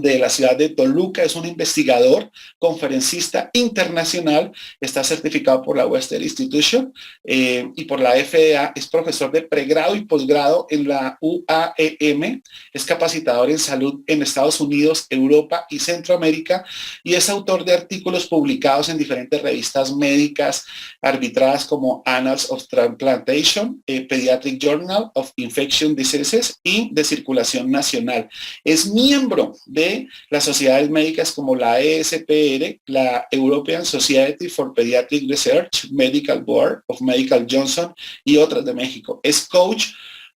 de la ciudad de Toluca, es un investigador, conferencista internacional, está certificado por la Western Institution y por la FDA, es profesor de pregrado y posgrado en la UAEM, es capacitador en salud en Estados Unidos, Europa y Centroamérica y es autor de artículos publicados en diferentes revistas médicas arbitradas como Annals of Transplantation, Pediatric Journal of Infectious Diseases y de circulación nacional. Es miembro de las sociedades médicas como la ESPR, la European Society for Pediatric Research, Medical Board of Medical Johnson y otras de México. Es coach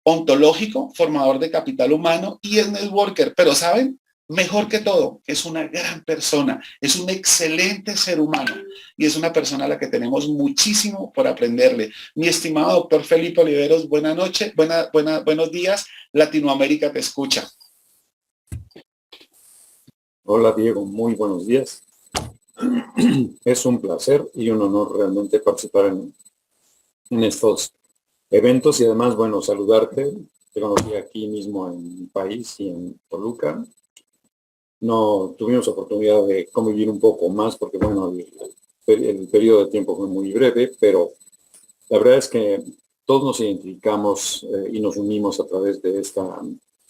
ontológico, formador de capital humano y es networker. Pero ¿saben? Mejor que todo, es una gran persona, es un excelente ser humano y es una persona a la que tenemos muchísimo por aprenderle. Mi estimado doctor Felipe Oliveros, buena noche, buenos días. Latinoamérica te escucha. Hola Diego, muy buenos días. Es un placer y un honor realmente participar en estos eventos y además, bueno, saludarte. Te conocí aquí mismo en mi país y en Toluca. No tuvimos oportunidad de convivir un poco más porque, bueno, el periodo de tiempo fue muy breve, pero la verdad es que todos nos identificamos y nos unimos a través de esta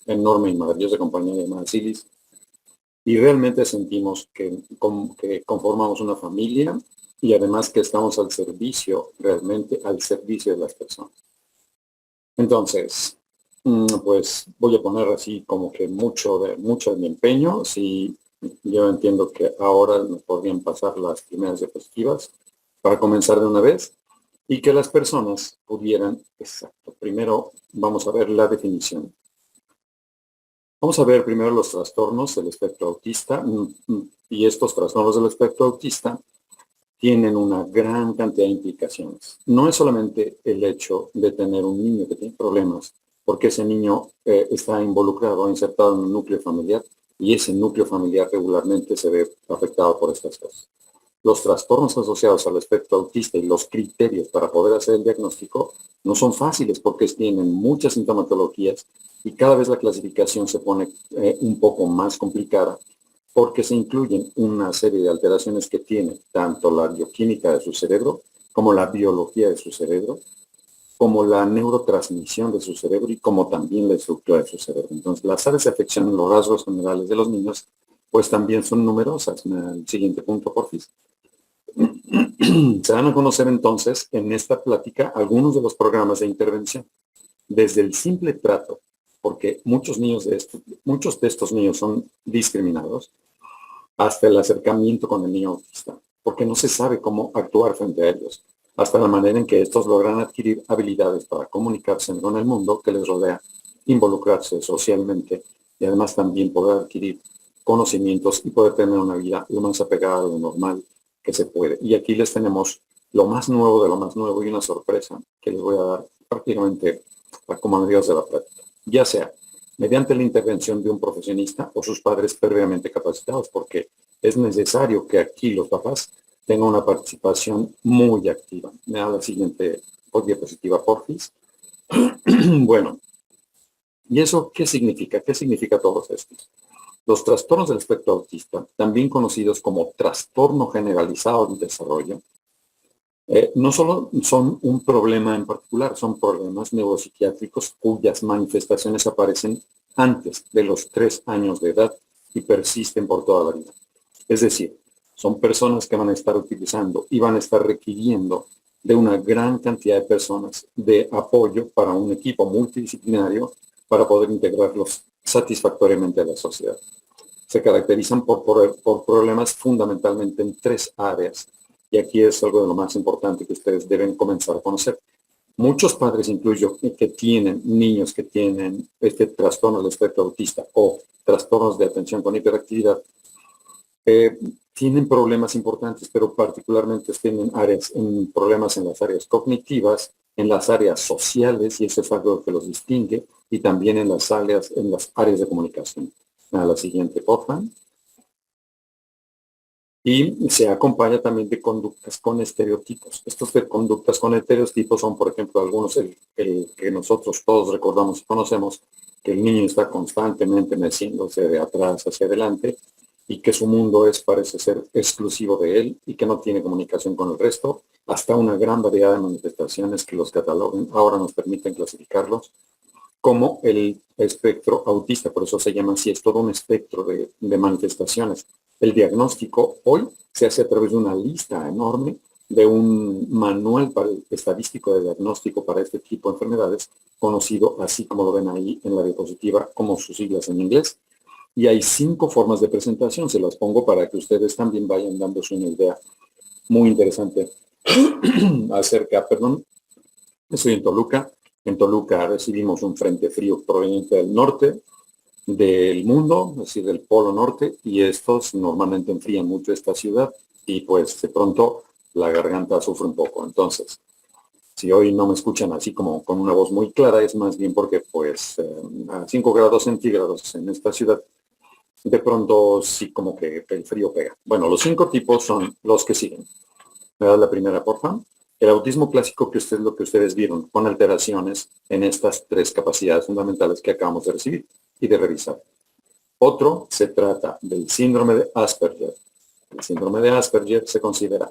enorme y maravillosa compañía llamada Cilis. Y realmente sentimos que conformamos una familia y además que estamos al servicio, realmente al servicio de las personas. Entonces, pues voy a poner así como que mucho de mi empeño. Si yo entiendo que ahora nos podrían pasar las primeras diapositivas para comenzar de una vez y que las personas pudieran, exacto, primero vamos a ver la definición. Vamos a ver primero los trastornos del espectro autista y estos trastornos del espectro autista tienen una gran cantidad de implicaciones. No es solamente el hecho de tener un niño que tiene problemas, porque ese niño está involucrado o insertado en un núcleo familiar y ese núcleo familiar regularmente se ve afectado por estas cosas. Los trastornos asociados al espectro autista y los criterios para poder hacer el diagnóstico no son fáciles porque tienen muchas sintomatologías y cada vez la clasificación se pone un poco más complicada porque se incluyen una serie de alteraciones que tiene tanto la bioquímica de su cerebro como la biología de su cerebro, como la neurotransmisión de su cerebro y como también la estructura de su cerebro. Entonces, las áreas de afección en los rasgos generales de los niños pues también son numerosas. El siguiente punto, por favor. Se van a conocer entonces en esta plática algunos de los programas de intervención. Desde el simple trato, porque muchos de estos niños son discriminados, hasta el acercamiento con el niño autista, porque no se sabe cómo actuar frente a ellos, hasta la manera en que estos logran adquirir habilidades para comunicarse con el mundo que les rodea, involucrarse socialmente y además también poder adquirir conocimientos y poder tener una vida lo más apegada a lo normal que se puede. Y aquí les tenemos lo más nuevo de lo más nuevo y una sorpresa que les voy a dar prácticamente como medidas de la práctica, ya sea mediante la intervención de un profesionista o sus padres previamente capacitados, porque es necesario que aquí los papás tengan una participación muy activa. Me da la siguiente diapositiva, porfis. Bueno, ¿y eso qué significa? ¿Qué significa todos estos? Los trastornos del espectro autista, también conocidos como trastorno generalizado del desarrollo, no solo son un problema en particular, son problemas neuropsiquiátricos cuyas manifestaciones aparecen antes de los 3 años de edad y persisten por toda la vida. Es decir, son personas que van a estar utilizando y van a estar requiriendo de una gran cantidad de personas de apoyo para un equipo multidisciplinario para poder integrarlos satisfactoriamente a la sociedad. Se caracterizan por problemas fundamentalmente en 3 áreas. Y aquí es algo de lo más importante que ustedes deben comenzar a conocer. Muchos padres, incluyo, que tienen niños que tienen este trastorno del espectro autista o trastornos de atención con hiperactividad, tienen problemas importantes, pero particularmente tienen problemas en las áreas cognitivas, en las áreas sociales, y eso es algo que los distingue, y también en las áreas de comunicación. A la siguiente, por favor. Y se acompaña también de conductas con estereotipos. Estos de conductas con estereotipos son, por ejemplo, algunos, el que nosotros todos recordamos y conocemos, que el niño está constantemente meciéndose de atrás hacia adelante y que su mundo parece ser exclusivo de él y que no tiene comunicación con el resto, hasta una gran variedad de manifestaciones que los catalogan, ahora nos permiten clasificarlos como el espectro autista, por eso se llama así, es todo un espectro de manifestaciones. El diagnóstico hoy se hace a través de una lista enorme de un manual estadístico de diagnóstico para este tipo de enfermedades, conocido así como lo ven ahí en la diapositiva, como sus siglas en inglés. Y hay 5 formas de presentación, se las pongo para que ustedes también vayan dándose una idea muy interesante acerca, perdón, estoy en Toluca. En Toluca recibimos un frente frío proveniente del norte del mundo, es decir, del polo norte, y estos normalmente enfrían mucho esta ciudad y pues de pronto la garganta sufre un poco. Entonces, si hoy no me escuchan así como con una voz muy clara, es más bien porque pues a 5 grados centígrados en esta ciudad, de pronto sí como que el frío pega. Bueno, los 5 tipos son los que siguen. ¿Me das la primera, por favor? El autismo clásico, que lo que ustedes vieron, con alteraciones en estas 3 capacidades fundamentales que acabamos de recibir y de revisar. Otro se trata del síndrome de Asperger. El síndrome de Asperger se considera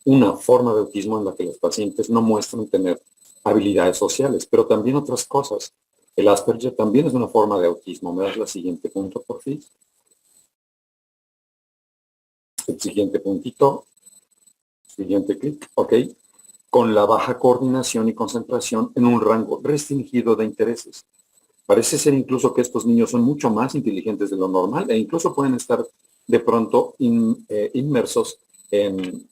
una forma de autismo en la que los pacientes no muestran tener habilidades sociales, pero también otras cosas. El Asperger también es una forma de autismo. ¿Me das la siguiente punto, por fin? El siguiente puntito. Siguiente clic. Ok. Con la baja coordinación y concentración en un rango restringido de intereses. Parece ser incluso que estos niños son mucho más inteligentes de lo normal e incluso pueden estar de pronto inmersos en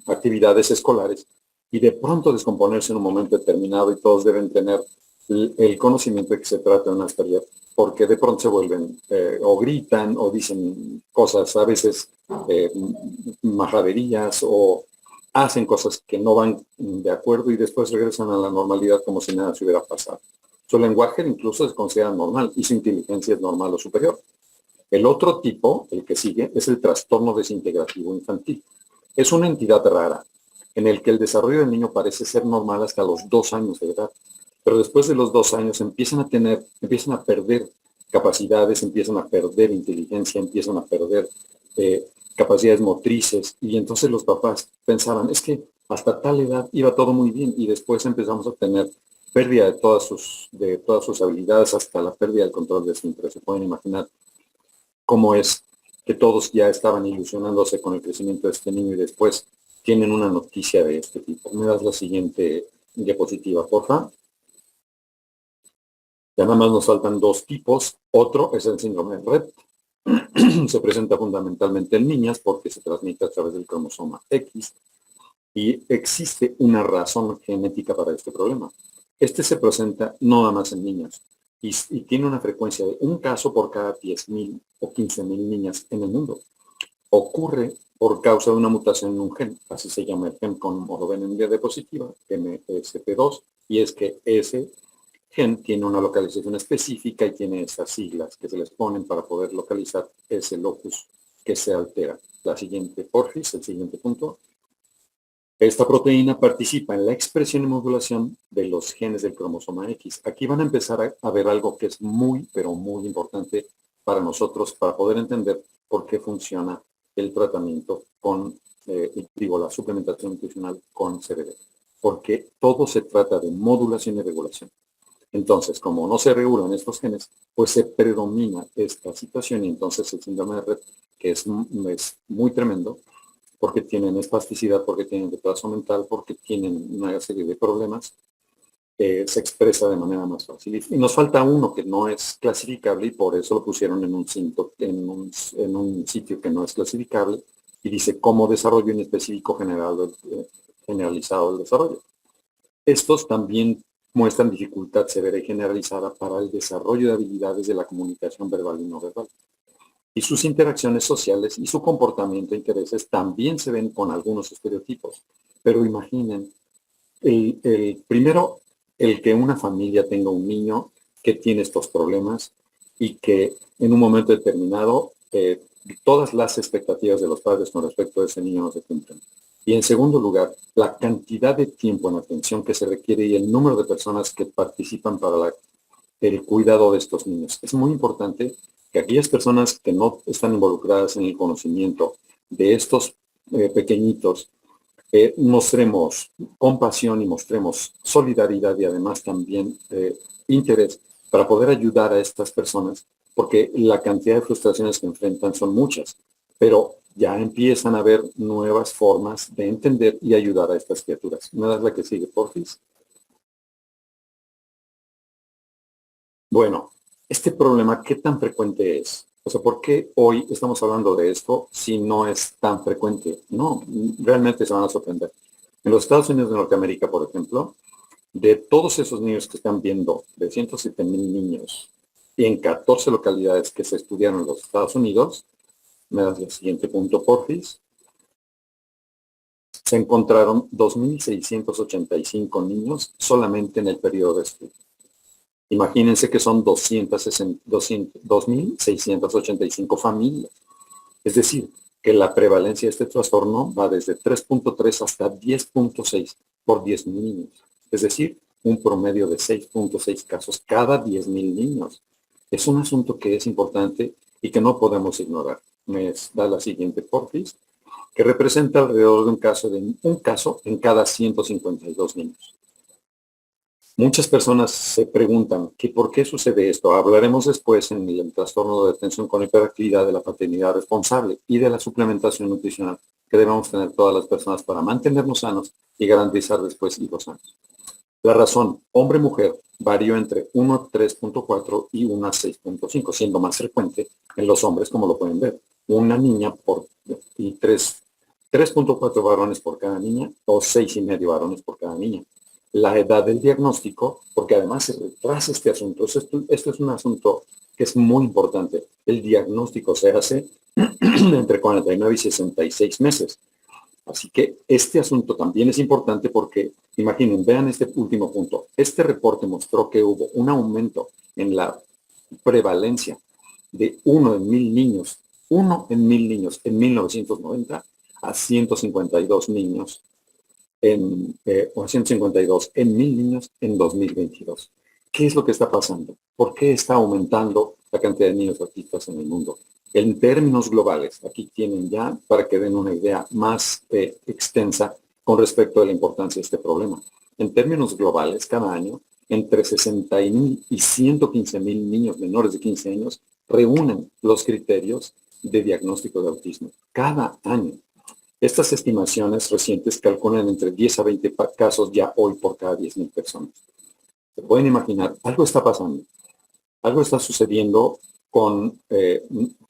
actividades escolares y de pronto descomponerse en un momento determinado y todos deben tener el conocimiento de que se trata de una Asperger, porque de pronto se vuelven o gritan o dicen cosas a veces majaderías o hacen cosas que no van de acuerdo y después regresan a la normalidad como si nada se hubiera pasado. Su lenguaje incluso se considera normal y su inteligencia es normal o superior. El otro tipo, el que sigue, es el trastorno desintegrativo infantil. Es una entidad rara en el que el desarrollo del niño parece ser normal hasta los 2 años de edad, pero después de los 2 años empiezan a perder capacidades, empiezan a perder inteligencia, empiezan a perder capacidades motrices y entonces los papás pensaban, es que hasta tal edad iba todo muy bien y después empezamos a tener pérdida de todas sus habilidades hasta la pérdida del control de esfínteres. Se pueden imaginar cómo es que todos ya estaban ilusionándose con el crecimiento de este niño y después tienen una noticia de este tipo. ¿Me das la siguiente diapositiva, por favor? Ya nada más nos faltan 2 tipos. Otro es el síndrome de Rett. Se presenta fundamentalmente en niñas porque se transmite a través del cromosoma X y existe una razón genética para este problema. Este se presenta no nada más en niños y tiene una frecuencia de un caso por cada 10.000 o 15.000 niñas en el mundo. Ocurre por causa de una mutación en un gen, así se llama el gen, como lo ven en diapositiva, MSP2, y es que ese gen tiene una localización específica y tiene esas siglas que se les ponen para poder localizar ese locus que se altera. La siguiente, porfis, el siguiente punto. Esta proteína participa en la expresión y modulación de los genes del cromosoma X. Aquí van a empezar a ver algo que es muy, pero muy importante para nosotros para poder entender por qué funciona el tratamiento con, la suplementación nutricional con CBD. Porque todo se trata de modulación y regulación. Entonces, como no se regulan estos genes, pues se predomina esta situación y entonces el síndrome de Rett, que es muy tremendo, porque tienen espasticidad, porque tienen retraso mental, porque tienen una serie de problemas, se expresa de manera más fácil. Y nos falta uno que no es clasificable y por eso lo pusieron en un sitio que no es clasificable y dice cómo desarrollo inespecífico generalizado del desarrollo. Estos también muestran dificultad severa y generalizada para el desarrollo de habilidades de la comunicación verbal y no verbal. Y sus interacciones sociales y su comportamiento e intereses también se ven con algunos estereotipos. Pero imaginen, primero, el que una familia tenga un niño que tiene estos problemas y que en un momento determinado todas las expectativas de los padres con respecto a ese niño no se cumplen. Y en segundo lugar, la cantidad de tiempo en atención que se requiere y el número de personas que participan para el cuidado de estos niños. Es muy importante que aquellas personas que no están involucradas en el conocimiento de estos pequeñitos, mostremos compasión y mostremos solidaridad y además también interés para poder ayudar a estas personas, porque la cantidad de frustraciones que enfrentan son muchas, pero ya empiezan a haber nuevas formas de entender y ayudar a estas criaturas. ¿Me das la que sigue, porfis? Bueno, este problema, ¿qué tan frecuente es? O sea, ¿por qué hoy estamos hablando de esto si no es tan frecuente? No, realmente se van a sorprender. En los Estados Unidos de Norteamérica, por ejemplo, de todos esos niños que están viendo, de 107,000 niños, y en 14 localidades que se estudiaron en los Estados Unidos, me das el siguiente punto, porfis, se encontraron 2,685 niños solamente en el periodo de estudio. Imagínense que son 2,685 familias. Es decir, que la prevalencia de este trastorno va desde 3.3 hasta 10.6 por 10,000 niños. Es decir, un promedio de 6.6 casos cada 10,000 niños. Es un asunto que es importante y que no podemos ignorar. Me da la siguiente porfis, que representa alrededor de un caso en cada 152 niños. Muchas personas se preguntan que por qué sucede esto. Hablaremos después en el trastorno de atención con hiperactividad de la paternidad responsable y de la suplementación nutricional que debemos tener todas las personas para mantenernos sanos y garantizar después hijos sanos. La razón hombre-mujer varió entre 1,3.4 y 1,6.5, siendo más frecuente en los hombres, como lo pueden ver. Una niña y 3.4 varones por cada niña o 6,5 varones por cada niña. La edad del diagnóstico, porque además se retrasa este asunto. Esto es un asunto que es muy importante. El diagnóstico se hace entre 49 y 66 meses. Así que este asunto también es importante porque, imaginen, vean este último punto. Este reporte mostró que hubo un aumento en la prevalencia de 1 en 1,000 niños, 1 en 1,000 niños en 1990 a 152 niños o 152 en 1,000 niños en 2022. ¿Qué es lo que está pasando? ¿Por qué está aumentando la cantidad de niños autistas en el mundo? En términos globales, aquí tienen ya para que den una idea más extensa con respecto a la importancia de este problema. En términos globales, cada año, entre 60,000 y 115,000 niños menores de 15 años reúnen los criterios de diagnóstico de autismo. Cada año. Estas estimaciones recientes calculan entre 10 a 20 casos ya hoy por cada 10,000 personas. Se pueden imaginar, algo está pasando, algo está sucediendo con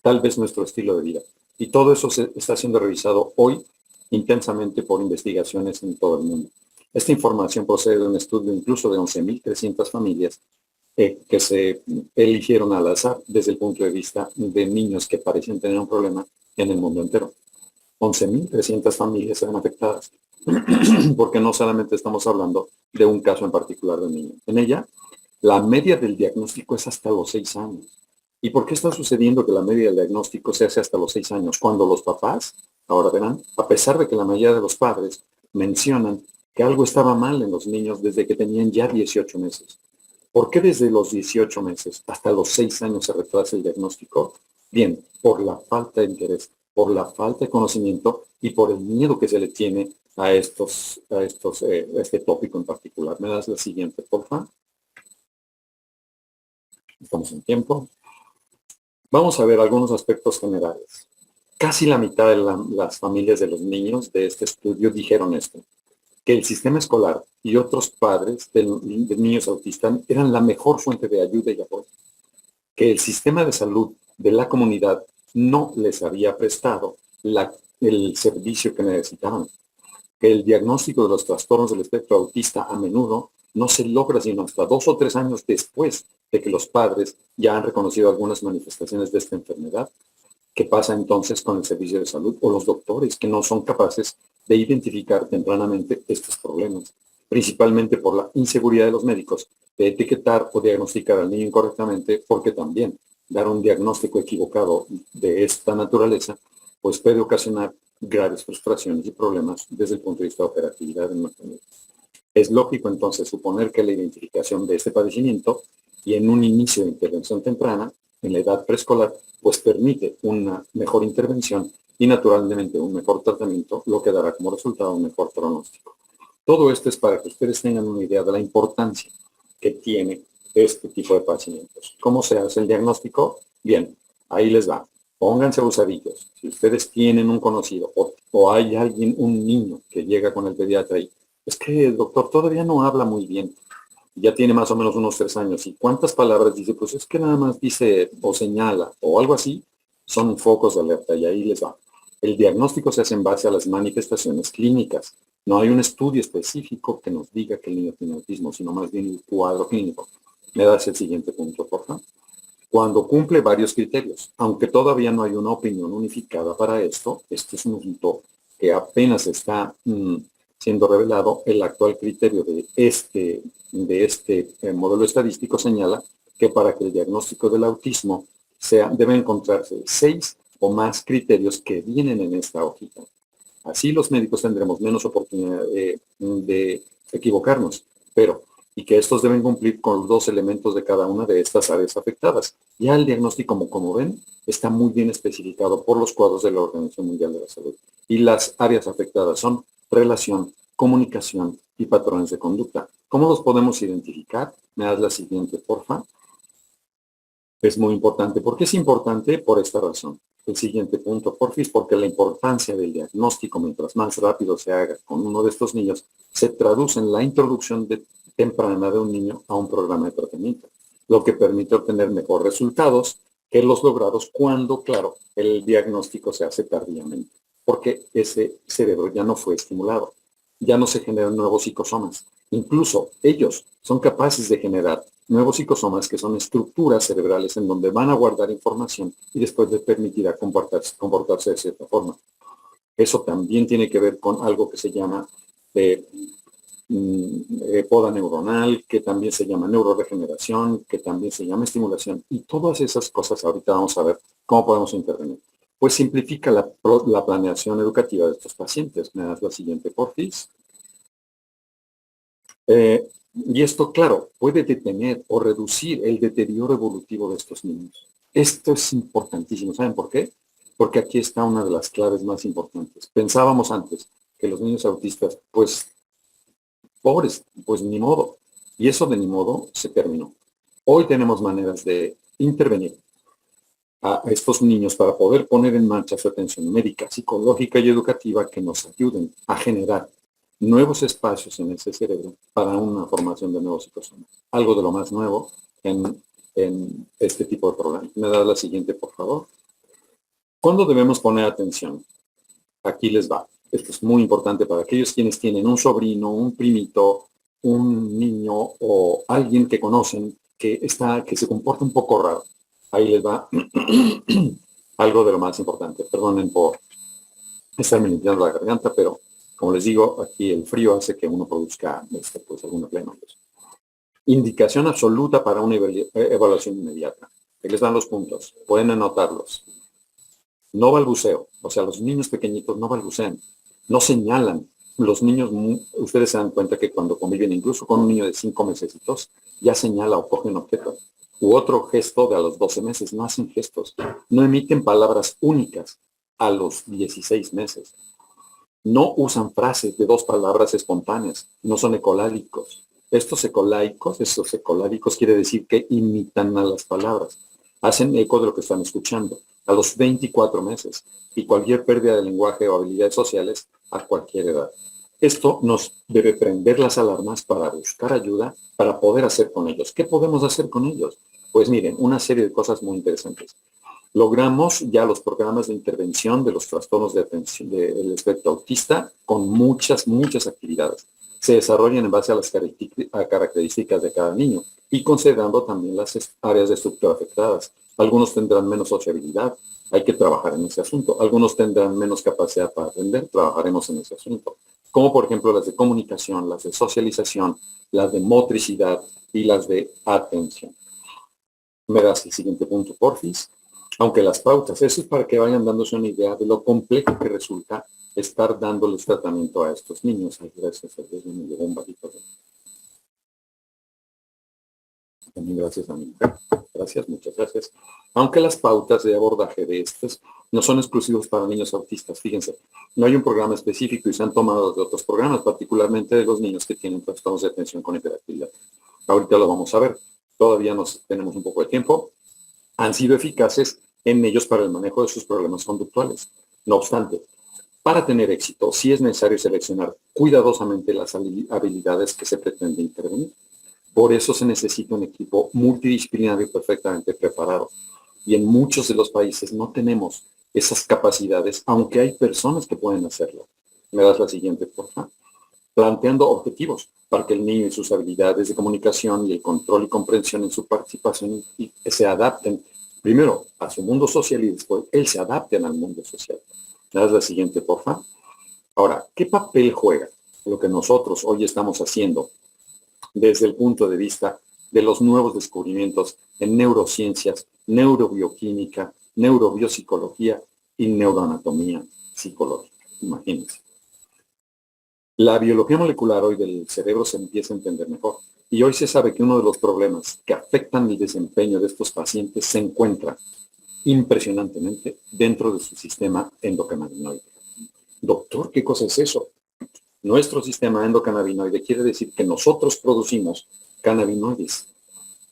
tal vez nuestro estilo de vida. Y todo eso se está siendo revisado hoy intensamente por investigaciones en todo el mundo. Esta información procede de un estudio incluso de 11,300 familias que se eligieron al azar desde el punto de vista de niños que parecían tener un problema en el mundo entero. 11,300 familias eran afectadas, porque no solamente estamos hablando de un caso en particular de un niño. En ella, la media del diagnóstico es hasta los 6 años. ¿Y por qué está sucediendo que la media del diagnóstico se hace hasta los 6 años? Cuando los papás, ahora verán, a pesar de que la mayoría de los padres mencionan que algo estaba mal en los niños desde que tenían ya 18 meses. ¿Por qué desde los 18 meses hasta los 6 años se retrasa el diagnóstico? Bien, por la falta de interés, por la falta de conocimiento y por el miedo que se le tiene a este tópico en particular. ¿Me das la siguiente, por favor? Estamos en tiempo. Vamos a ver algunos aspectos generales. Casi la mitad de las familias de los niños de este estudio dijeron esto, que el sistema escolar y otros padres de niños autistas eran la mejor fuente de ayuda y apoyo, que el sistema de salud de la comunidad no les había prestado el servicio que necesitaban, que el diagnóstico de los trastornos del espectro autista a menudo no se logra sino hasta 2 o 3 años después de que los padres ya han reconocido algunas manifestaciones de esta enfermedad. ¿Qué pasa entonces con el servicio de salud o los doctores que no son capaces de identificar tempranamente estos problemas? Principalmente por la inseguridad de los médicos de etiquetar o diagnosticar al niño incorrectamente, porque también dar un diagnóstico equivocado de esta naturaleza, pues puede ocasionar graves frustraciones y problemas desde el punto de vista de operatividad en nuestra vida. Es lógico entonces suponer que la identificación de este padecimiento y en un inicio de intervención temprana, en la edad preescolar, pues permite una mejor intervención y naturalmente un mejor tratamiento, lo que dará como resultado un mejor pronóstico. Todo esto es para que ustedes tengan una idea de la importancia que tiene este tipo de padecimientos. ¿Cómo se hace el diagnóstico? Bien, ahí les va. Pónganse abusadillos. Si ustedes tienen un conocido o hay alguien, un niño que llega con el pediatra y es que el doctor todavía no habla muy bien, ya tiene más o menos unos 3 años. ¿Y cuántas palabras dice? Pues es que nada más dice o señala o algo así, son focos de alerta y ahí les va. El diagnóstico se hace en base a las manifestaciones clínicas. No hay un estudio específico que nos diga que el niño tiene autismo, sino más bien el cuadro clínico. Me das el siguiente punto, por favor. Cuando cumple varios criterios, aunque todavía no hay una opinión unificada para esto, este es un punto que apenas está siendo revelado. El actual criterio de este modelo estadístico señala que para que el diagnóstico del autismo deben encontrarse 6 o más criterios que vienen en esta hojita. Así los médicos tendremos menos oportunidad de equivocarnos, y que estos deben cumplir con los 2 elementos de cada una de estas áreas afectadas. Ya el diagnóstico, como ven, está muy bien especificado por los cuadros de la Organización Mundial de la Salud. Y las áreas afectadas son relación, comunicación y patrones de conducta. ¿Cómo los podemos identificar? Me das la siguiente, porfa. Es muy importante. ¿Por qué es importante? Por esta razón. El siguiente punto, porfis, porque la importancia del diagnóstico, mientras más rápido se haga con uno de estos niños, se traduce en la introducción temprana de un niño a un programa de tratamiento, lo que permite obtener mejores resultados que los logrados cuando, claro, el diagnóstico se hace tardíamente, porque ese cerebro ya no fue estimulado, ya no se generan nuevos psicosomas. Incluso ellos son capaces de generar nuevos psicosomas que son estructuras cerebrales en donde van a guardar información y después les permitirá comportarse de cierta forma. Eso también tiene que ver con algo que se llama poda neuronal, que también se llama neuroregeneración, que también se llama estimulación, y todas esas cosas ahorita vamos a ver cómo podemos intervenir. Pues simplifica la planeación educativa de estos pacientes. Me das la siguiente, porfis. Y esto, claro, puede detener o reducir el deterioro evolutivo de estos niños. Esto es importantísimo. ¿Saben por qué? Porque aquí está una de las claves más importantes. Pensábamos antes que los niños autistas, pues, pobres, pues ni modo. Y eso de ni modo se terminó. Hoy tenemos maneras de intervenir a estos niños para poder poner en marcha su atención médica, psicológica y educativa que nos ayuden a generar nuevos espacios en ese cerebro para una formación de nuevos psicosomas. Algo de lo más nuevo en este tipo de programas. ¿Me da la siguiente, por favor? ¿Cuándo debemos poner atención? Aquí les va. Esto es muy importante para aquellos quienes tienen un sobrino, un primito, un niño o alguien que conocen que se comporta un poco raro. Ahí les va algo de lo más importante. Perdonen por estarme limpiando la garganta, pero como les digo, aquí el frío hace que uno produzca pues, alguna plena. Indicación absoluta para una evaluación inmediata. Ahí les dan los puntos. Pueden anotarlos. No balbuceo. O sea, los niños pequeñitos no balbucean. No señalan. Los niños, ustedes se dan cuenta que cuando conviven incluso con un niño de 5 mesecitos, ya señala o coge un objeto. U otro gesto de a los 12 meses. No hacen gestos. No emiten palabras únicas a los 16 meses. No usan frases de 2 palabras espontáneas. No son ecolálicos. Esos ecolálicos quiere decir que imitan a las palabras. Hacen eco de lo que están escuchando a los 24 meses y cualquier pérdida de lenguaje o habilidades sociales a cualquier edad. Esto nos debe prender las alarmas para buscar ayuda para poder hacer con ellos. ¿Qué podemos hacer con ellos? Pues miren, una serie de cosas muy interesantes. Logramos ya los programas de intervención de los trastornos de atención del espectro autista con muchas actividades. Se desarrollan en base a las características de cada niño y considerando también las áreas de estructura afectadas. Algunos tendrán menos sociabilidad, hay que trabajar en ese asunto. Algunos tendrán menos capacidad para aprender, trabajaremos en ese asunto. Como por ejemplo las de comunicación, las de socialización, las de motricidad y las de atención. Me das el siguiente punto, porfis. Aunque las pautas, eso es para que vayan dándose una idea de lo complejo que resulta estar dándoles tratamiento a estos niños. Ay, gracias a Dios, me llegó un vasito. También gracias a mi mujer. Gracias, muchas gracias. Aunque las pautas de abordaje de estos no son exclusivos para niños autistas, fíjense, no hay un programa específico y se han tomado de otros programas, particularmente de los niños que tienen trastornos de atención con hiperactividad. Ahorita lo vamos a ver. Todavía tenemos un poco de tiempo. Han sido eficaces en ellos para el manejo de sus problemas conductuales. No obstante, para tener éxito, sí es necesario seleccionar cuidadosamente las habilidades que se pretende intervenir. Por eso se necesita un equipo multidisciplinario perfectamente preparado. Y en muchos de los países no tenemos esas capacidades, aunque hay personas que pueden hacerlo. ¿Me das la siguiente, por favor? Planteando objetivos para que el niño y sus habilidades de comunicación y el control y comprensión en su participación se adapten primero a su mundo social y después él se adapte al mundo social. ¿Me das la siguiente, por favor? Ahora, ¿qué papel juega lo que nosotros hoy estamos haciendo desde el punto de vista de los nuevos descubrimientos en neurociencias, neurobioquímica, neurobiopsicología y neuroanatomía psicológica? Imagínense. La biología molecular hoy del cerebro se empieza a entender mejor. Y hoy se sabe que uno de los problemas que afectan el desempeño de estos pacientes se encuentra impresionantemente dentro de su sistema endocannabinoide. Doctor, ¿qué cosa es eso? Nuestro sistema endocannabinoide quiere decir que nosotros producimos cannabinoides,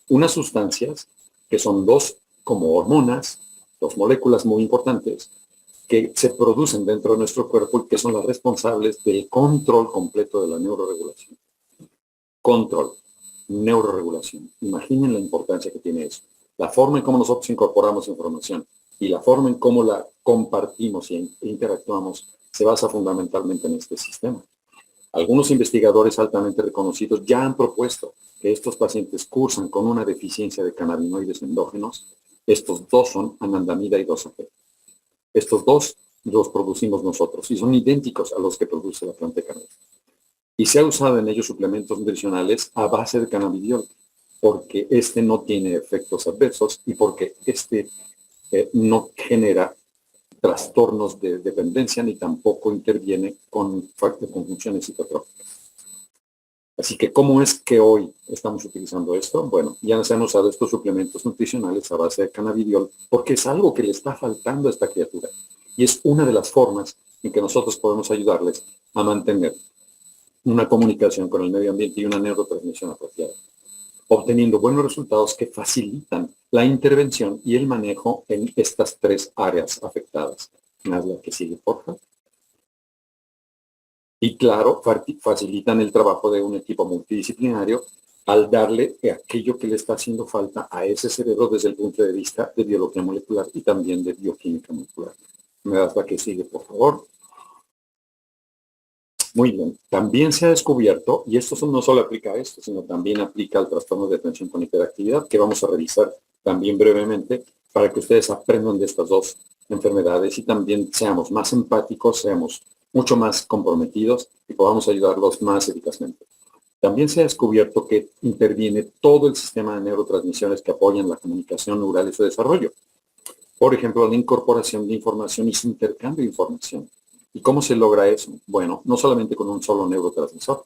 unas sustancias que son dos como hormonas, dos moléculas muy importantes, que se producen dentro de nuestro cuerpo y que son las responsables del control completo de la neuroregulación. Control, neuroregulación. Imaginen la importancia que tiene eso. La forma en cómo nosotros incorporamos información y la forma en cómo la compartimos e interactuamos se basa fundamentalmente en este sistema. Algunos investigadores altamente reconocidos ya han propuesto que estos pacientes cursan con una deficiencia de cannabinoides endógenos. Estos dos son anandamida y 2-AP. Estos dos los producimos nosotros y son idénticos a los que produce la planta de cannabis. Y se ha usado en ellos suplementos nutricionales a base de cannabidiol, porque este no tiene efectos adversos y porque este no genera trastornos de dependencia ni tampoco interviene con funciones psicotrópicas. Así que, ¿cómo es que hoy estamos utilizando esto? Bueno, ya se han usado estos suplementos nutricionales a base de cannabidiol porque es algo que le está faltando a esta criatura. Y es una de las formas en que nosotros podemos ayudarles a mantener una comunicación con el medio ambiente y una neurotransmisión apropiada, obteniendo buenos resultados que facilitan la intervención y el manejo en estas tres áreas afectadas. Más la que sigue, por favor. Y claro, facilitan el trabajo de un equipo multidisciplinario al darle aquello que le está haciendo falta a ese cerebro desde el punto de vista de biología molecular y también de bioquímica molecular. ¿Me das la que sigue, por favor? Muy bien. También se ha descubierto, y esto no solo aplica a esto, sino también aplica al trastorno de atención con hiperactividad, que vamos a revisar también brevemente para que ustedes aprendan de estas dos enfermedades y también seamos más empáticos, seamos mucho más comprometidos y podamos ayudarlos más eficazmente. También se ha descubierto que interviene todo el sistema de neurotransmisiones que apoyan la comunicación neural y su desarrollo. Por ejemplo, la incorporación de información y su intercambio de información. ¿Y cómo se logra eso? Bueno, no solamente con un solo neurotransmisor.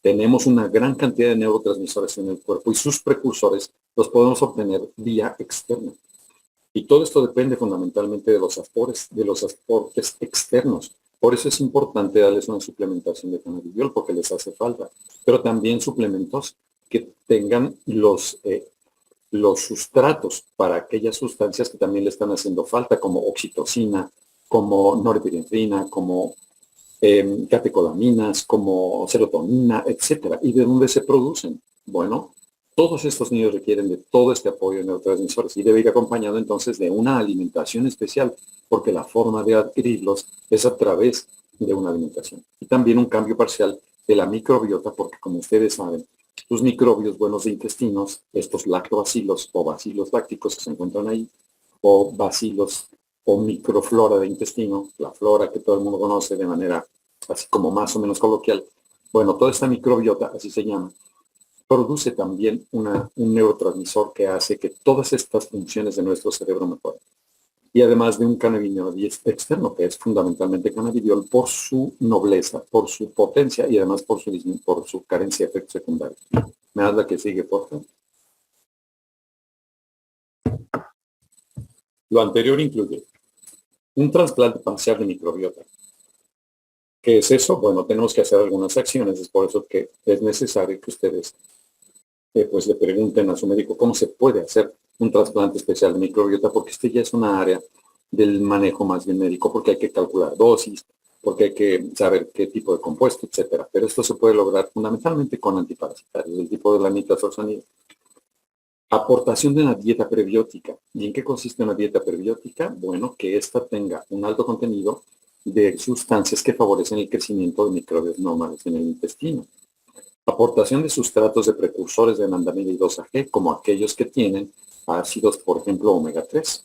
Tenemos una gran cantidad de neurotransmisores en el cuerpo y sus precursores los podemos obtener vía externa. Y todo esto depende fundamentalmente de los aportes externos. Por eso es importante darles una suplementación de cannabidiol porque les hace falta. Pero también suplementos que tengan los sustratos para aquellas sustancias que también le están haciendo falta, como oxitocina, como norepinefrina, como catecolaminas, como serotonina, etcétera. ¿Y de dónde se producen? Bueno, todos estos niños requieren de todo este apoyo de neurotransmisores y debe ir acompañado entonces de una alimentación especial, porque la forma de adquirirlos es a través de una alimentación. Y también un cambio parcial de la microbiota, porque como ustedes saben, los microbios buenos de intestinos, estos lactobacilos o bacilos lácticos que se encuentran ahí, o bacilos o microflora de intestino, la flora que todo el mundo conoce de manera así como más o menos coloquial. Bueno, toda esta microbiota, así se llama, produce también un neurotransmisor que hace que todas estas funciones de nuestro cerebro mejoren. Y además de un cannabidiol externo, que es fundamentalmente cannabidiol por su nobleza, por su potencia y además por su carencia de efectos secundarios. ¿Me das la que sigue, por favor? Lo anterior incluye un trasplante parcial de microbiota. ¿Qué es eso? Bueno, tenemos que hacer algunas acciones, es por eso que es necesario que ustedes pues le pregunten a su médico cómo se puede hacer un trasplante especial de microbiota, porque este ya es una área del manejo más bien médico, porque hay que calcular dosis, porque hay que saber qué tipo de compuesto, etcétera. Pero esto se puede lograr fundamentalmente con antiparasitarios, del tipo de la nitazosanida. Aportación de una dieta prebiótica. ¿Y en qué consiste una dieta prebiótica? Bueno, que ésta tenga un alto contenido de sustancias que favorecen el crecimiento de microbios normales en el intestino. Aportación de sustratos de precursores de anandamida y 2-AG, como aquellos que tienen ácidos, por ejemplo, omega 3.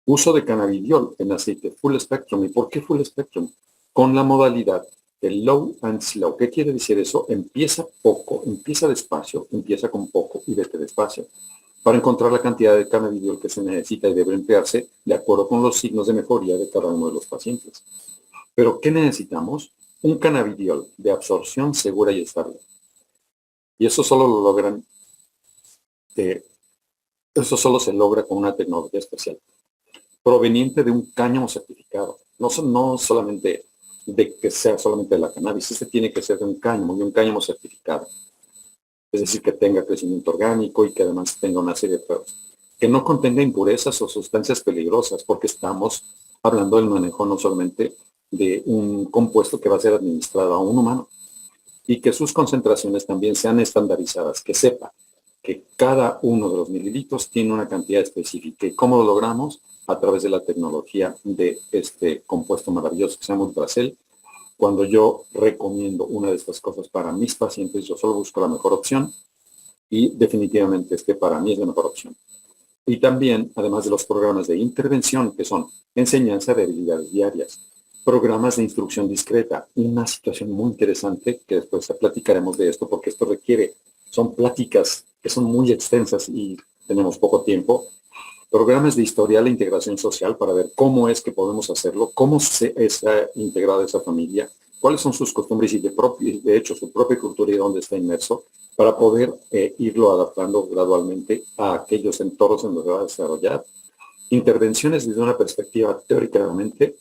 Uso de cannabidiol en aceite full spectrum. ¿Y por qué full spectrum? Con la modalidad de low and slow. ¿Qué quiere decir eso? Empieza poco, empieza despacio, empieza con poco y vete despacio, para encontrar la cantidad de cannabidiol que se necesita y debe emplearse de acuerdo con los signos de mejoría de cada uno de los pacientes. Pero ¿qué necesitamos? Un cannabidiol de absorción segura y estable. Y eso solo lo logran, eso solo se logra con una tecnología especial, proveniente de un cáñamo certificado. No solamente de que sea solamente de la cannabis, este tiene que ser de un cáñamo certificado. Es decir, que tenga crecimiento orgánico y que además tenga una serie de pruebas. Que no contenga impurezas o sustancias peligrosas, porque estamos hablando del manejo no solamente de un compuesto que va a ser administrado a un humano, y que sus concentraciones también sean estandarizadas, que sepa que cada uno de los mililitros tiene una cantidad específica. ¿Y cómo lo logramos? A través de la tecnología de este compuesto maravilloso que se llama Ultracel. Cuando yo recomiendo una de estas cosas para mis pacientes, yo solo busco la mejor opción y definitivamente para mí es la mejor opción. Y también, además de los programas de intervención, que son enseñanza de habilidades diarias, programas de instrucción discreta, una situación muy interesante que después platicaremos de esto, porque esto son pláticas que son muy extensas y tenemos poco tiempo. Programas de historial e integración social para ver cómo es que podemos hacerlo, cómo está integrada esa familia, cuáles son sus costumbres y de hecho su propia cultura y dónde está inmerso, para poder irlo adaptando gradualmente a aquellos entornos en los que va a desarrollar. Intervenciones desde una perspectiva teóricamente,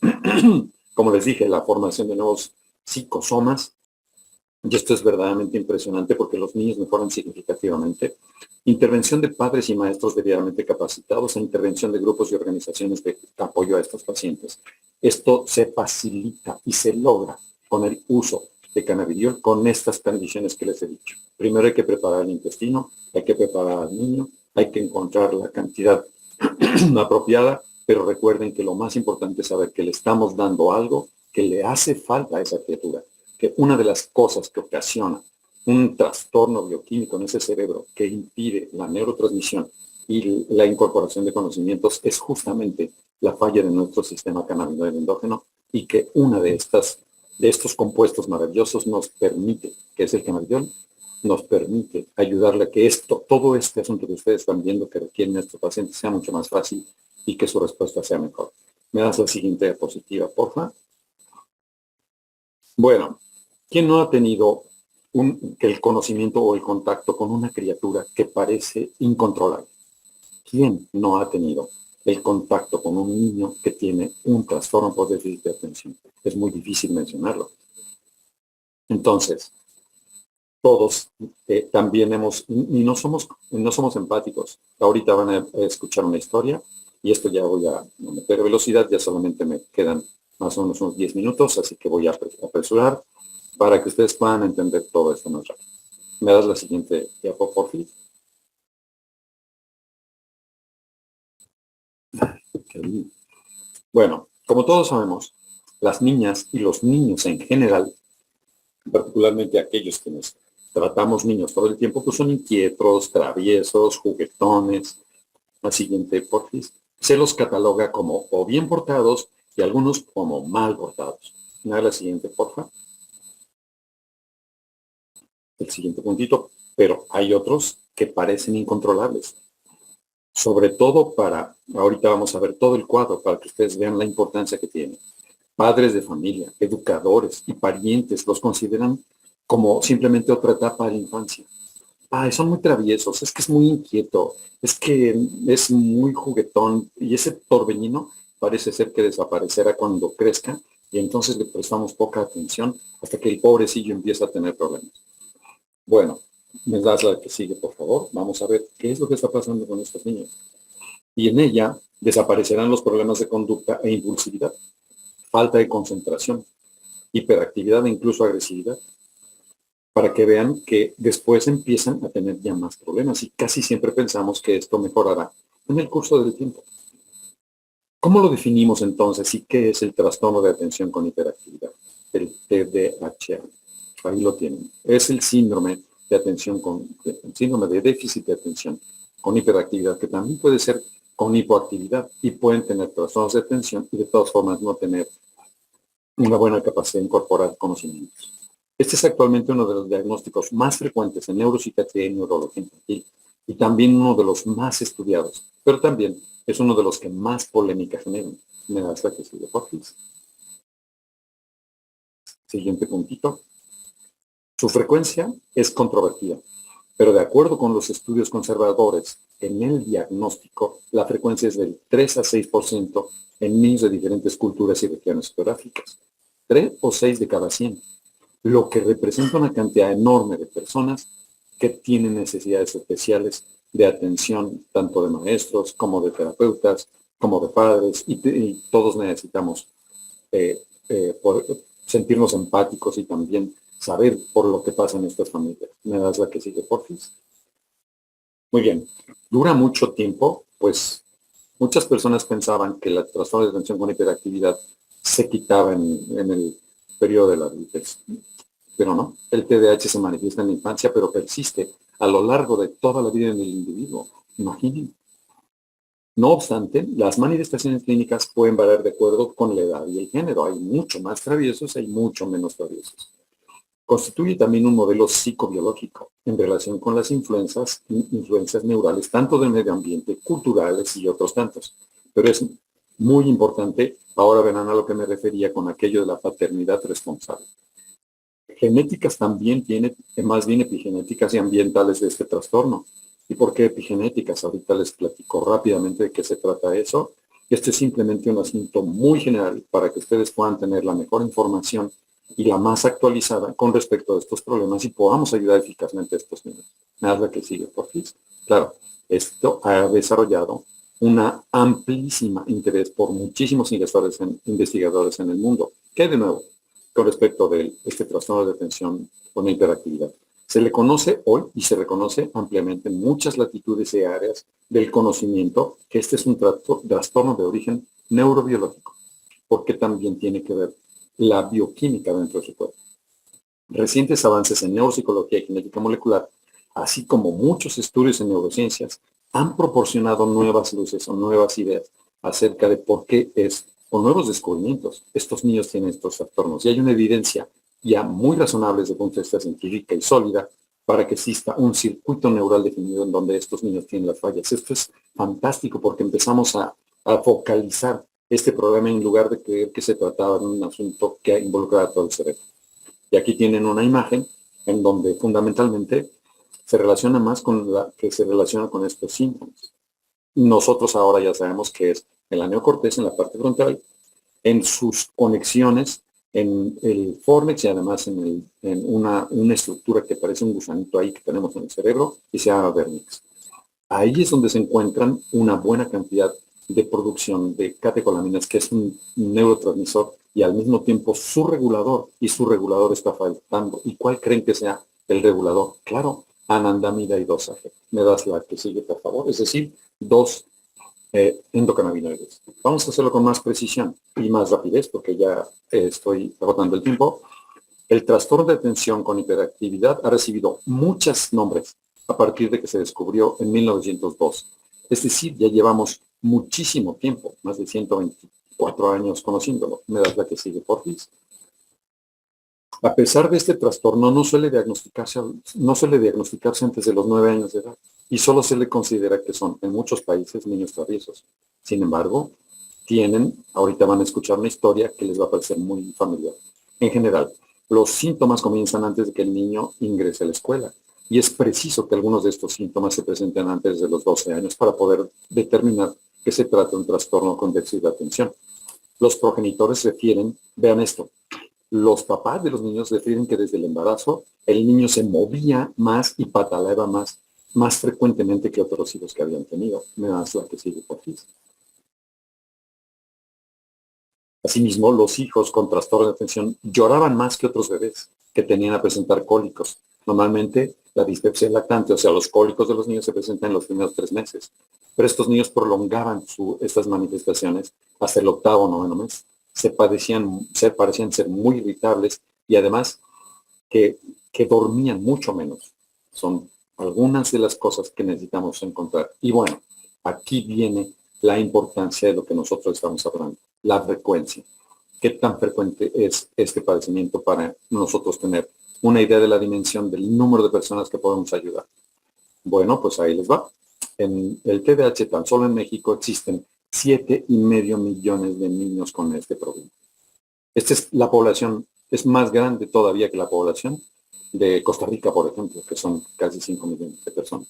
como les dije, la formación de nuevos psicosomas, y esto es verdaderamente impresionante porque los niños mejoran significativamente. Intervención de padres y maestros debidamente capacitados e intervención de grupos y organizaciones de apoyo a estos pacientes. Esto se facilita y se logra con el uso de cannabidiol con estas condiciones que les he dicho. Primero hay que preparar el intestino, hay que preparar al niño, hay que encontrar la cantidad apropiada, pero recuerden que lo más importante es saber que le estamos dando algo que le hace falta a esa criatura, que una de las cosas que ocasiona un trastorno bioquímico en ese cerebro que impide la neurotransmisión y la incorporación de conocimientos es justamente la falla de nuestro sistema cannabinoide endógeno, y que una de estos compuestos maravillosos nos permite, que es el cannabidiol, nos permite ayudarle a que todo este asunto que ustedes están viendo que requieren nuestros pacientes sea mucho más fácil y que su respuesta sea mejor. ¿Me das la siguiente diapositiva, porfa? Bueno, ¿quién no ha tenido el conocimiento o el contacto con una criatura que parece incontrolable? ¿Quién no ha tenido el contacto con un niño que tiene un trastorno por déficit de atención? Es muy difícil mencionarlo. Entonces, todos también y no somos empáticos. Ahorita van a escuchar una historia y esto ya voy a meter velocidad, ya solamente me quedan más o menos unos 10 minutos, así que voy a apresurar para que ustedes puedan entender todo esto más rápido. ¿Me das la siguiente diapo, por fin? Bueno, como todos sabemos, las niñas y los niños en general, particularmente aquellos que nos tratamos niños todo el tiempo, pues son inquietos, traviesos, juguetones. La siguiente, porfis. Se los cataloga como o bien portados y algunos como mal portados. La siguiente, porfa. El siguiente puntito. pero hay otros que parecen incontrolables. Sobre todo ahorita vamos a ver todo el cuadro para que ustedes vean la importancia que tiene. Padres de familia, educadores y parientes los consideran como simplemente otra etapa de la infancia. Son muy traviesos, es que es muy inquieto, es que es muy juguetón y ese torbellino parece ser que desaparecerá cuando crezca y entonces le prestamos poca atención hasta que el pobrecillo empieza a tener problemas. Bueno, me das la que sigue, por favor. Vamos a ver qué es lo que está pasando con estos niños. Y en ella desaparecerán los problemas de conducta e impulsividad, falta de concentración, hiperactividad e incluso agresividad, para que vean que después empiezan a tener ya más problemas y casi siempre pensamos que esto mejorará en el curso del tiempo. ¿Cómo lo definimos entonces y qué es el trastorno de atención con hiperactividad? El TDAH. Ahí lo tienen. Es el síndrome de atención el síndrome de déficit de atención con hiperactividad, que también puede ser con hipoactividad y pueden tener trastornos de atención y de todas formas no tener una buena capacidad de incorporar conocimientos. Este es actualmente uno de los diagnósticos más frecuentes en neuropsiquiatría y neurología infantil y también uno de los más estudiados, pero también es uno de los que más polémica generan. Me das la que sigue, por favor. Siguiente puntito. Su frecuencia es controvertida, pero de acuerdo con los estudios conservadores, en el diagnóstico la frecuencia es del 3 a 6% en niños de diferentes culturas y regiones geográficas. 3 o 6 de cada 100, lo que representa una cantidad enorme de personas que tienen necesidades especiales de atención, tanto de maestros como de terapeutas, como de padres, y todos necesitamos sentirnos empáticos y también saber por lo que pasa en estas familias. ¿Me das la que sigue, por favor? Muy bien. Dura mucho tiempo, pues muchas personas pensaban que la trastorno de atención con hiperactividad se quitaba en el periodo de la adultez. Pero no, el TDAH se manifiesta en la infancia, pero persiste a lo largo de toda la vida en el individuo. Imaginen. No obstante, las manifestaciones clínicas pueden variar de acuerdo con la edad y el género. Hay mucho más traviesos, hay mucho menos traviesos. Constituye también un modelo psicobiológico en relación con las influencias neurales, tanto del medio ambiente, culturales y otros tantos. Pero es muy importante, ahora verán a lo que me refería con aquello de la paternidad responsable. Genéticas también tiene, más bien epigenéticas y ambientales de este trastorno. ¿Y por qué epigenéticas? Ahorita les platico rápidamente de qué se trata eso. Este es simplemente un asunto muy general para que ustedes puedan tener la mejor información y la más actualizada con respecto a estos problemas y podamos ayudar eficazmente a estos niños. Nada que sigue, por fin. Claro, esto ha desarrollado una amplísima interés por muchísimos investigadores en el mundo. ¿Qué de nuevo? Con respecto de este trastorno de atención con hiperactividad. Se le conoce hoy y se reconoce ampliamente en muchas latitudes y áreas del conocimiento que este es un trastorno de origen neurobiológico, porque también tiene que ver la bioquímica dentro de su cuerpo. Recientes avances en neuropsicología y genética molecular, así como muchos estudios en neurociencias, han proporcionado nuevas luces o nuevas ideas acerca de por qué es, o nuevos descubrimientos, estos niños tienen estos trastornos. Y hay una evidencia ya muy razonable desde el punto de vista científica y sólida para que exista un circuito neural definido en donde estos niños tienen las fallas. Esto es fantástico porque empezamos a focalizar este problema en lugar de creer que se trataba de un asunto que involucraba todo el cerebro. Y aquí tienen una imagen en donde fundamentalmente se relaciona más con la que se relaciona con estos síntomas. Nosotros ahora ya sabemos que es en la neocorteza, en la parte frontal, en sus conexiones, en el fornix y además en una estructura que parece un gusanito ahí que tenemos en el cerebro y se llama vernix. Ahí es donde se encuentran una buena cantidad de producción de catecolaminas, que es un neurotransmisor y al mismo tiempo su regulador, y su regulador está faltando. ¿Y cuál creen que sea el regulador? Claro, anandamida y 2-AG. Me das la que sigue, por favor. Es decir, 2 endocannabinoides. Vamos a hacerlo con más precisión y más rapidez, porque ya estoy agotando el tiempo. El trastorno de atención con hiperactividad ha recibido muchos nombres a partir de que se descubrió en 1902. Es decir, ya llevamos muchísimo tiempo, más de 124 años conociéndolo. Me das la que sigue, por favor. A pesar de este trastorno, no suele diagnosticarse antes de los 9 años de edad y solo se le considera que son, en muchos países, niños traviesos. Sin embargo, ahorita van a escuchar una historia que les va a parecer muy familiar. En general, los síntomas comienzan antes de que el niño ingrese a la escuela y es preciso que algunos de estos síntomas se presenten antes de los 12 años para poder determinar que se trata de un trastorno con déficit de atención. Los progenitores vean esto, los papás de los niños refieren que desde el embarazo el niño se movía más y pataleaba más frecuentemente que otros hijos que habían tenido. Me das la que sigue, por favor. Asimismo, los hijos con trastorno de atención lloraban más que otros bebés que tenían a presentar cólicos. Normalmente, la dispepsia lactante, o sea, los cólicos de los niños se presentan en los primeros 3 meses, pero estos niños prolongaban estas manifestaciones hasta el 8º o 9º mes. Parecían ser muy irritables y además que dormían mucho menos. Son algunas de las cosas que necesitamos encontrar. Y bueno, aquí viene la importancia de lo que nosotros estamos hablando, la frecuencia. ¿Qué tan frecuente es este padecimiento para nosotros tener una idea de la dimensión del número de personas que podemos ayudar? Bueno, pues ahí les va. En el TDAH, tan solo en México existen 7,5 millones de niños con este problema. La población es más grande todavía que la población de Costa Rica, por ejemplo, que son casi 5 millones de personas.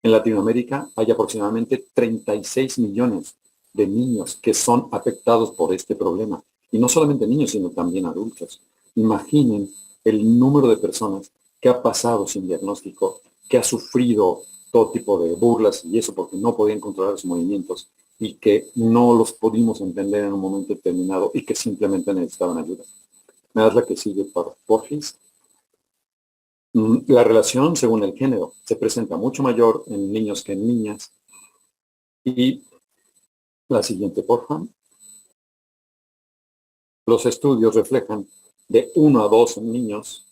En Latinoamérica hay aproximadamente 36 millones de niños que son afectados por este problema. Y no solamente niños, sino también adultos. Imaginen el número de personas que ha pasado sin diagnóstico, que ha sufrido todo tipo de burlas y eso porque no podían controlar sus movimientos y que no los pudimos entender en un momento determinado y que simplemente necesitaban ayuda. ¿Me das la que sigue, por favor? La relación según el género se presenta mucho mayor en niños que en niñas. Y la siguiente, por favor. Los estudios reflejan de 1 a 2 niños,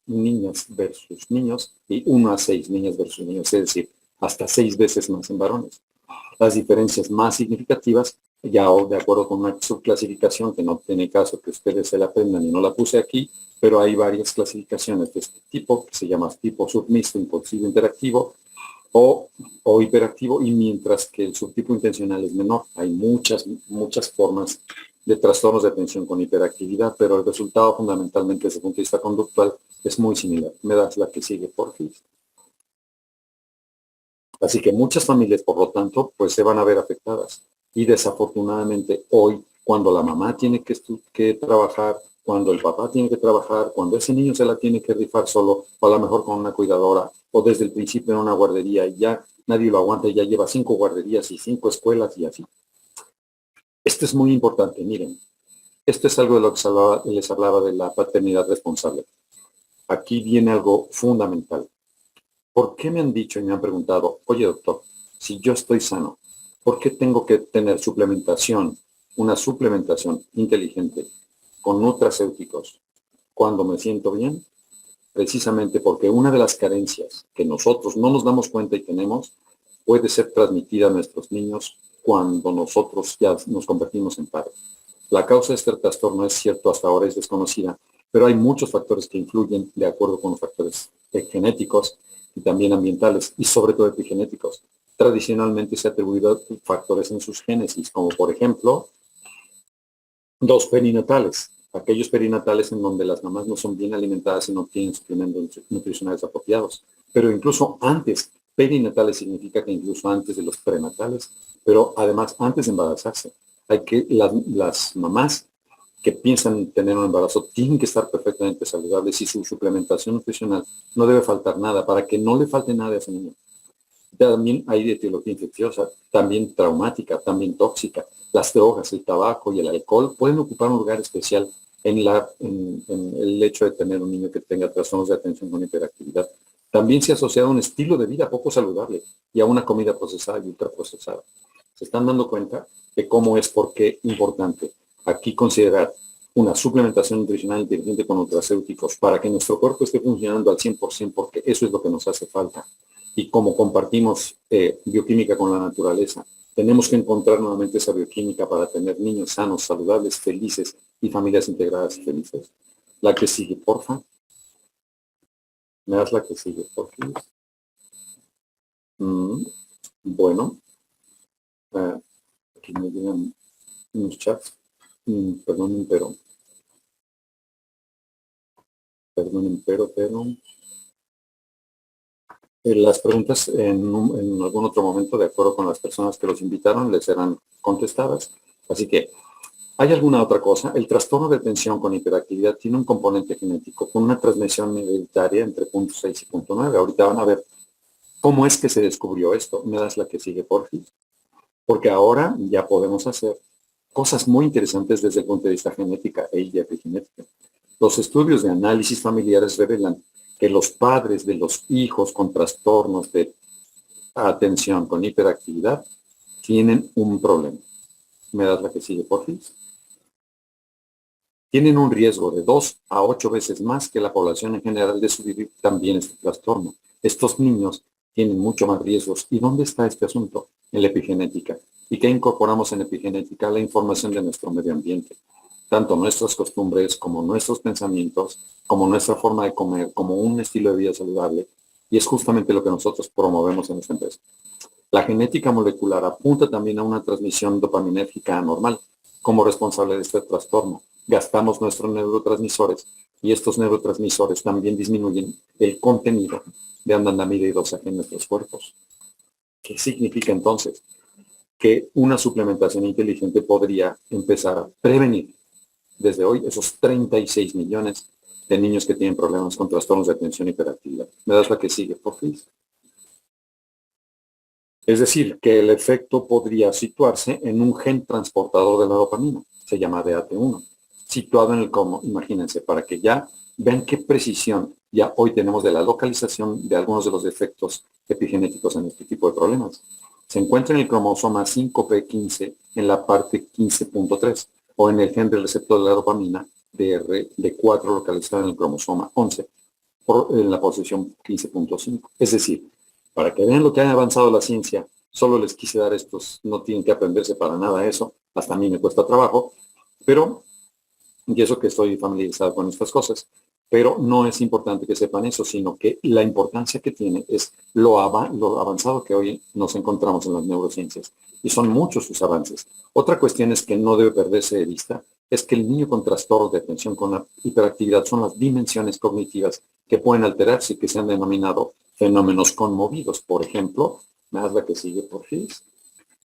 niñas versus niños, y 1 a 6 niñas versus niños, es decir, hasta 6 veces más en varones. Las diferencias más significativas, ya de acuerdo con una subclasificación que no tiene caso que ustedes se la aprendan y no la puse aquí, pero hay varias clasificaciones de este tipo, que se llama tipo submixto, impulsivo, interactivo o hiperactivo, y mientras que el subtipo intencional es menor. Hay muchas formas de trastornos de atención con hiperactividad, pero el resultado fundamentalmente desde el punto de vista conductual es muy similar. Me das la que sigue, por favor. Así que muchas familias, por lo tanto, pues se van a ver afectadas. Y desafortunadamente hoy, cuando la mamá tiene que trabajar, cuando el papá tiene que trabajar, cuando ese niño se la tiene que rifar solo, o a lo mejor con una cuidadora, o desde el principio en una guardería, y ya nadie lo aguanta, y ya lleva 5 guarderías y 5 escuelas y así. Esto es muy importante, miren. Esto es algo de lo que les hablaba de la paternidad responsable. Aquí viene algo fundamental. ¿Por qué me han dicho y me han preguntado, oye doctor, si yo estoy sano, ¿por qué tengo que tener una suplementación inteligente con nutracéuticos cuando me siento bien? Precisamente porque una de las carencias que nosotros no nos damos cuenta y tenemos puede ser transmitida a nuestros niños cuando nosotros ya nos convertimos en padres. La causa de este trastorno, es cierto, hasta ahora es desconocida, pero hay muchos factores que influyen de acuerdo con los factores genéticos y también ambientales y sobre todo epigenéticos. Tradicionalmente se ha atribuido factores en sus génesis, como por ejemplo, los perinatales, aquellos perinatales en donde las mamás no son bien alimentadas y no tienen suplementos nutricionales apropiados. Pero incluso antes, perinatales significa que incluso antes de los prenatales, pero además antes de embarazarse. Las mamás que piensan tener un embarazo tienen que estar perfectamente saludables y su suplementación nutricional no debe faltar nada para que no le falte nada a ese niño. También hay de etiología infecciosa, también traumática, también tóxica. Las drogas, el tabaco y el alcohol pueden ocupar un lugar especial en el hecho de tener un niño que tenga trastornos de atención con hiperactividad. También se asocia a un estilo de vida poco saludable y a una comida procesada y ultraprocesada. ¿Se están dando cuenta de cómo es por qué importante aquí considerar una suplementación nutricional inteligente con nutracéuticos para que nuestro cuerpo esté funcionando al 100%, porque eso es lo que nos hace falta? Y como compartimos bioquímica con la naturaleza, tenemos que encontrar nuevamente esa bioquímica para tener niños sanos, saludables, felices y familias integradas y felices. La que sigue, porfa. ¿Me das la que sigue, por favor? Bueno, aquí me llegan unos chats. Perdonen, pero las preguntas en algún otro momento, de acuerdo con las personas que los invitaron, les serán contestadas. Así que, ¿hay alguna otra cosa? El trastorno de atención con hiperactividad tiene un componente genético con una transmisión hereditaria entre punto 6 y punto 9. Ahorita van a ver cómo es que se descubrió esto. ¿Me das la que sigue, por fin? Porque ahora ya podemos hacer cosas muy interesantes desde el punto de vista genética y epigenética. Los estudios de análisis familiares revelan que los padres de los hijos con trastornos de atención con hiperactividad tienen un problema. ¿Me das la que sigue, por fin? Tienen un riesgo de 2 a 8 veces más que la población en general de sufrir también este trastorno. Estos niños tienen mucho más riesgos. ¿Y dónde está este asunto? En la epigenética. ¿Y qué incorporamos en epigenética? La información de nuestro medio ambiente. Tanto nuestras costumbres como nuestros pensamientos, como nuestra forma de comer, como un estilo de vida saludable. Y es justamente lo que nosotros promovemos en esta empresa. La genética molecular apunta también a una transmisión dopaminérgica anormal como responsable de este trastorno. Gastamos nuestros neurotransmisores y estos neurotransmisores también disminuyen el contenido de anandamida y dosaje en nuestros cuerpos. ¿Qué significa entonces? Que una suplementación inteligente podría empezar a prevenir desde hoy esos 36 millones de niños que tienen problemas con trastornos de atención y hiperactividad. ¿Me das la que sigue, por fin? Es decir, que el efecto podría situarse en un gen transportador de la dopamina, se llama DAT1, situado en el como, imagínense, para que ya vean qué precisión ya hoy tenemos de la localización de algunos de los defectos epigenéticos en este tipo de problemas. Se encuentra en el cromosoma 5p15 en la parte 15.3 o en el gen del receptor de la dopamina DR4 localizado en el cromosoma 11 en la posición 15.5. Es decir, para que vean lo que ha avanzado la ciencia, solo les quise dar estos, no tienen que aprenderse para nada eso, hasta a mí me cuesta trabajo, pero, y eso que estoy familiarizado con estas cosas, pero no es importante que sepan eso, sino que la importancia que tiene es lo avanzado que hoy nos encontramos en las neurociencias, y son muchos sus avances. Otra cuestión es que no debe perderse de vista, es que el niño con trastornos de atención con hiperactividad son las dimensiones cognitivas que pueden alterarse y que se han denominado fenómenos conmovidos. Por ejemplo, más la que sigue, por fin.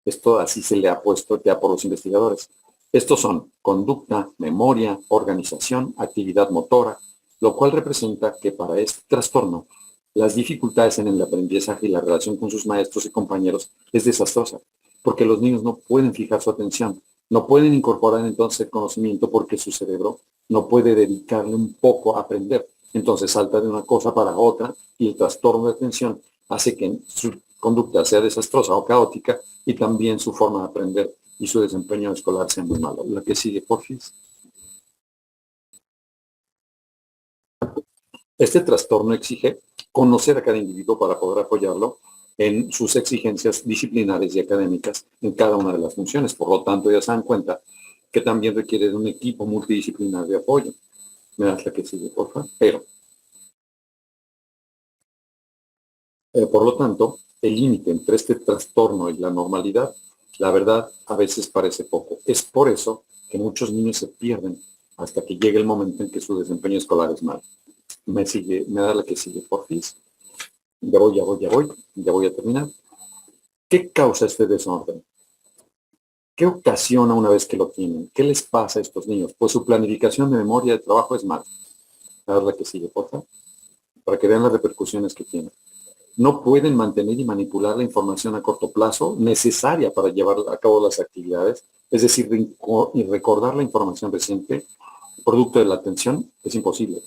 Esto así se le ha puesto ya por los investigadores. Estos son conducta, memoria, organización, actividad motora, lo cual representa que para este trastorno las dificultades en el aprendizaje y la relación con sus maestros y compañeros es desastrosa, porque los niños no pueden fijar su atención, no pueden incorporar entonces el conocimiento porque su cerebro no puede dedicarle un poco a aprender. Entonces salta de una cosa para otra y el trastorno de atención hace que su conducta sea desastrosa o caótica y también su forma de aprender y su desempeño escolar sea muy malo. La que sigue, porfis. Este trastorno exige conocer a cada individuo para poder apoyarlo en sus exigencias disciplinares y académicas en cada una de las funciones. Por lo tanto, ya se dan cuenta que también requiere de un equipo multidisciplinar de apoyo. Me das la que sigue, por favor. Pero, por lo tanto, el límite entre este trastorno y la normalidad, la verdad, a veces parece poco. Es por eso que muchos niños se pierden hasta que llegue el momento en que su desempeño escolar es malo. Me da la que sigue, por fin. Ya voy a terminar. ¿Qué causa este desorden? ¿Qué ocasiona una vez que lo tienen? ¿Qué les pasa a estos niños? Pues su planificación de memoria de trabajo es mala. A ver la que sigue, por favor, para que vean las repercusiones que tiene. No pueden mantener y manipular la información a corto plazo necesaria para llevar a cabo las actividades, es decir, recordar la información reciente, producto de la atención, es imposible.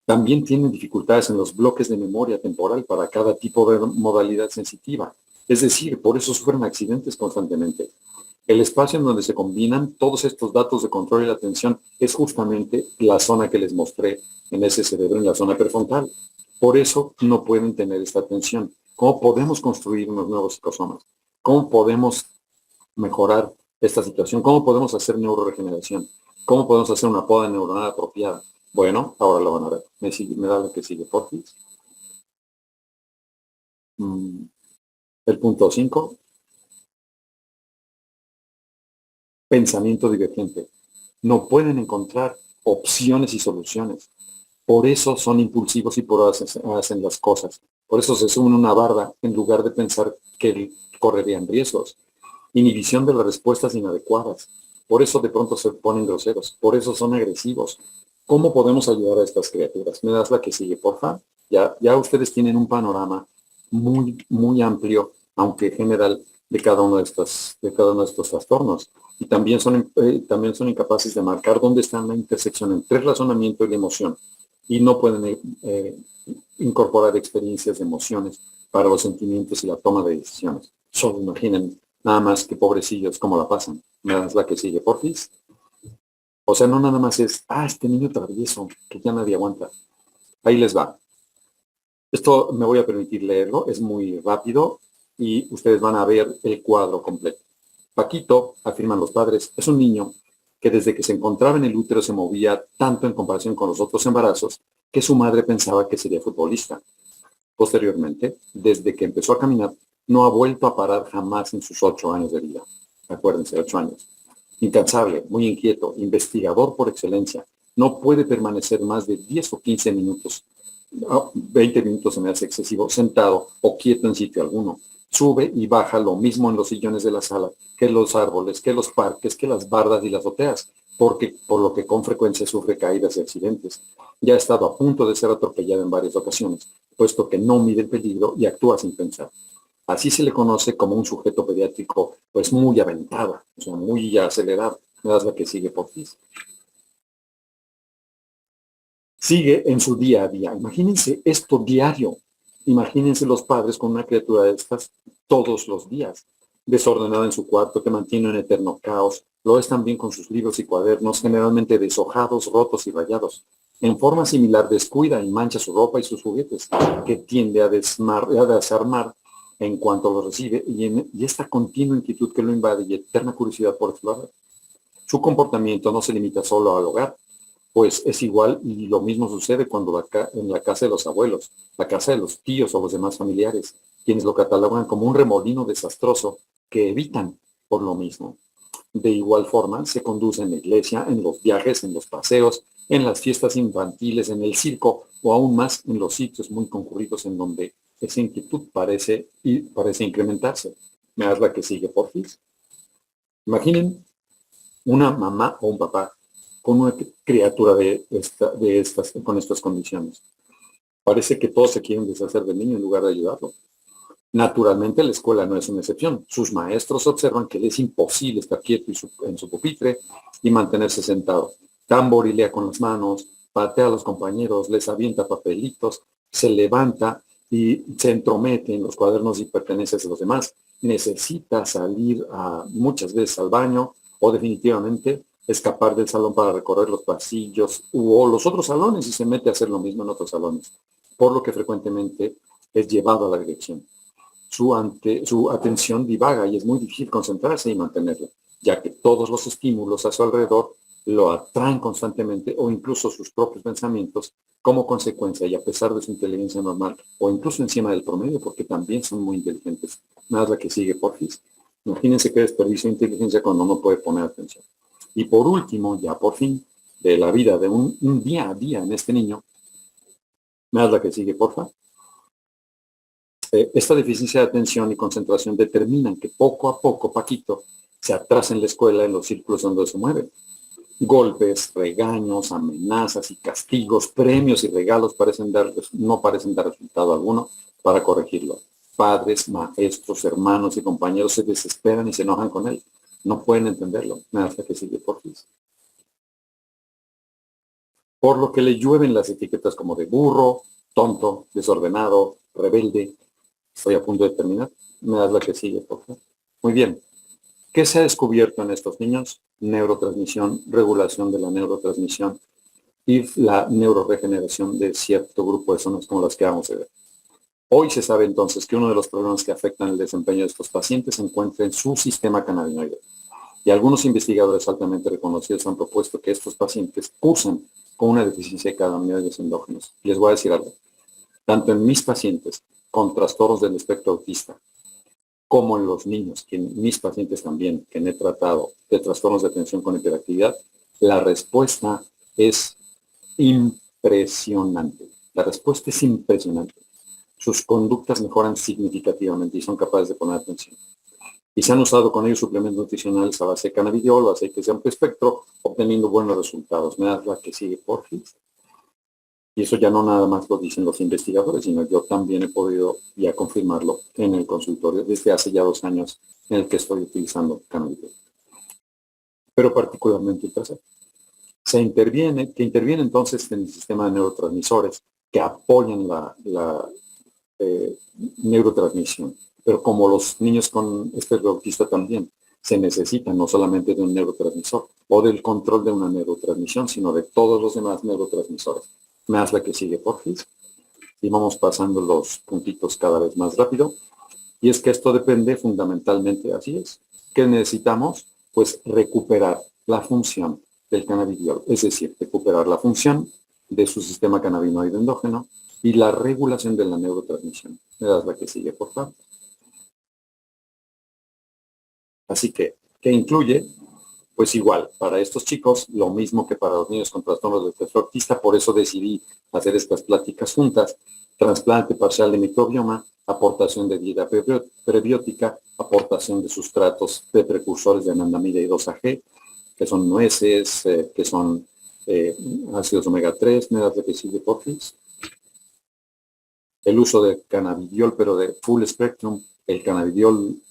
También tienen dificultades en los bloques de memoria temporal para cada tipo de modalidad sensitiva. Es decir, por eso sufren accidentes constantemente. El espacio en donde se combinan todos estos datos de control y la atención es justamente la zona que les mostré en ese cerebro, en la zona prefrontal. Por eso no pueden tener esta atención. ¿Cómo podemos construir unos nuevos psicosomas? ¿Cómo podemos mejorar esta situación? ¿Cómo podemos hacer neuroregeneración? ¿Cómo podemos hacer una poda neuronal apropiada? Bueno, ahora lo van a ver. Me da la que sigue, por fin. El punto 5, pensamiento divergente. No pueden encontrar opciones y soluciones. Por eso son impulsivos y por eso hacen las cosas. Por eso se suben a una barda en lugar de pensar que correrían riesgos. Inhibición de las respuestas inadecuadas. Por eso de pronto se ponen groseros. Por eso son agresivos. ¿Cómo podemos ayudar a estas criaturas? ¿Me das la que sigue, porfa? Ya ustedes tienen un panorama muy amplio, aunque general, de cada uno de estos trastornos. Y también son incapaces de marcar dónde está la intersección entre el razonamiento y la emoción. Y no pueden incorporar experiencias de emociones para los sentimientos y la toma de decisiones. Solo imaginen nada más que pobrecillos cómo la pasan. ¿Me das la que sigue, porfis? O sea, no nada más es, este niño travieso, que ya nadie aguanta. Ahí les va. Esto me voy a permitir leerlo, es muy rápido y ustedes van a ver el cuadro completo. Paquito, afirman los padres, es un niño que desde que se encontraba en el útero se movía tanto en comparación con los otros embarazos que su madre pensaba que sería futbolista. Posteriormente, desde que empezó a caminar, no ha vuelto a parar jamás en sus 8 años de vida. Acuérdense, 8 años. Incansable, muy inquieto, investigador por excelencia. No puede permanecer más de 10 o 15 minutos. 20 minutos se me hace excesivo, sentado o quieto en sitio alguno. Sube y baja lo mismo en los sillones de la sala, que los árboles, que los parques, que las bardas y las azoteas, por lo que con frecuencia sufre caídas y accidentes. Ya ha estado a punto de ser atropellado en varias ocasiones, puesto que no mide el peligro y actúa sin pensar. Así se le conoce como un sujeto pediátrico, pues muy aventado, o sea, muy acelerado. Me das la que sigue, por ti. Sigue en su día a día. Imagínense esto diario. Imagínense los padres con una criatura de estas todos los días. Desordenada en su cuarto, que mantiene un eterno caos. Lo es también con sus libros y cuadernos, generalmente deshojados, rotos y rayados. En forma similar descuida y mancha su ropa y sus juguetes, que tiende a desarmar en cuanto lo recibe, y esta continua inquietud que lo invade y eterna curiosidad por explorar. Su comportamiento no se limita solo al hogar, pues es igual y lo mismo sucede cuando en la casa de los abuelos, la casa de los tíos o los demás familiares, quienes lo catalogan como un remolino desastroso que evitan por lo mismo. De igual forma, se conduce en la iglesia, en los viajes, en los paseos, en las fiestas infantiles, en el circo o aún más en los sitios muy concurridos en donde esa inquietud parece incrementarse. Me das la que sigue, porfis. Imaginen una mamá o un papá con una criatura con estas condiciones. Parece que todos se quieren deshacer del niño en lugar de ayudarlo. Naturalmente, la escuela no es una excepción. Sus maestros observan que le es imposible estar quieto en su pupitre y mantenerse sentado. Tamborilea con las manos, patea a los compañeros, les avienta papelitos, se levanta y se entromete en los cuadernos y pertenencias de los demás. Necesita salir muchas veces al baño o definitivamente escapar del salón para recorrer los pasillos o los otros salones y se mete a hacer lo mismo en otros salones, por lo que frecuentemente es llevado a la dirección. Su atención divaga y es muy difícil concentrarse y mantenerla, ya que todos los estímulos a su alrededor lo atraen constantemente o incluso sus propios pensamientos como consecuencia, y a pesar de su inteligencia normal o incluso encima del promedio, porque también son muy inteligentes. Nada la que sigue, porfis. Imagínense qué desperdicio de inteligencia cuando no puede poner atención. Y por último, ya por fin, de la vida de un día a día en este niño, me das la que sigue, porfa. Esta deficiencia de atención y concentración determinan que poco a poco Paquito se atrasa en la escuela en los círculos donde se mueve. Golpes, regaños, amenazas y castigos, premios y regalos no parecen dar resultado alguno para corregirlo. Padres, maestros, hermanos y compañeros se desesperan y se enojan con él. No pueden entenderlo. Me das la que sigue, porfis. Por lo que le llueven las etiquetas como de burro, tonto, desordenado, rebelde. Estoy a punto de terminar. Me das la que sigue, por favor. Muy bien. ¿Qué se ha descubierto en estos niños? Neurotransmisión, regulación de la neurotransmisión y la neuroregeneración de cierto grupo de zonas como las que vamos a ver. Hoy se sabe entonces que uno de los problemas que afectan el desempeño de estos pacientes se encuentra en su sistema cannabinoide. Y algunos investigadores altamente reconocidos han propuesto que estos pacientes cursan con una deficiencia de cannabinoides endógenos. Les voy a decir algo. Tanto en mis pacientes con trastornos del espectro autista, como en los niños, que en mis pacientes también, que he tratado de trastornos de atención con hiperactividad, la respuesta es impresionante. La respuesta es impresionante. Sus conductas mejoran significativamente y son capaces de poner atención. Y se han usado con ellos suplementos nutricionales a base de cannabidiol o aceites de amplio espectro, obteniendo buenos resultados. Me das la que sigue, porfis. Y eso ya no nada más lo dicen los investigadores, sino yo también he podido ya confirmarlo en el consultorio desde hace ya 2 años en el que estoy utilizando cannabidiol. Pero particularmente el tercero. Que interviene entonces en el sistema de neurotransmisores que apoyan la neurotransmisión. Pero como los niños con espectro autista también, se necesita no solamente de un neurotransmisor o del control de una neurotransmisión, sino de todos los demás neurotransmisores. Me das la que sigue, porfis. Y vamos pasando los puntitos cada vez más rápido. Y es que esto depende fundamentalmente, así es, que necesitamos, pues, recuperar la función del cannabidiol, es decir, recuperar la función de su sistema cannabinoide endógeno y la regulación de la neurotransmisión. Me das la que sigue, por favor. Así que, ¿qué incluye? Pues igual, para estos chicos, lo mismo que para los niños con trastornos del espectro autista, por eso decidí hacer estas pláticas juntas. Trasplante parcial de microbioma, aportación de dieta prebiótica, aportación de sustratos de precursores de anandamida y 2-AG, que son nueces, que son ácidos omega 3, me das de que sigue, porfis. El uso de cannabidiol, pero de full spectrum. El cannabidiol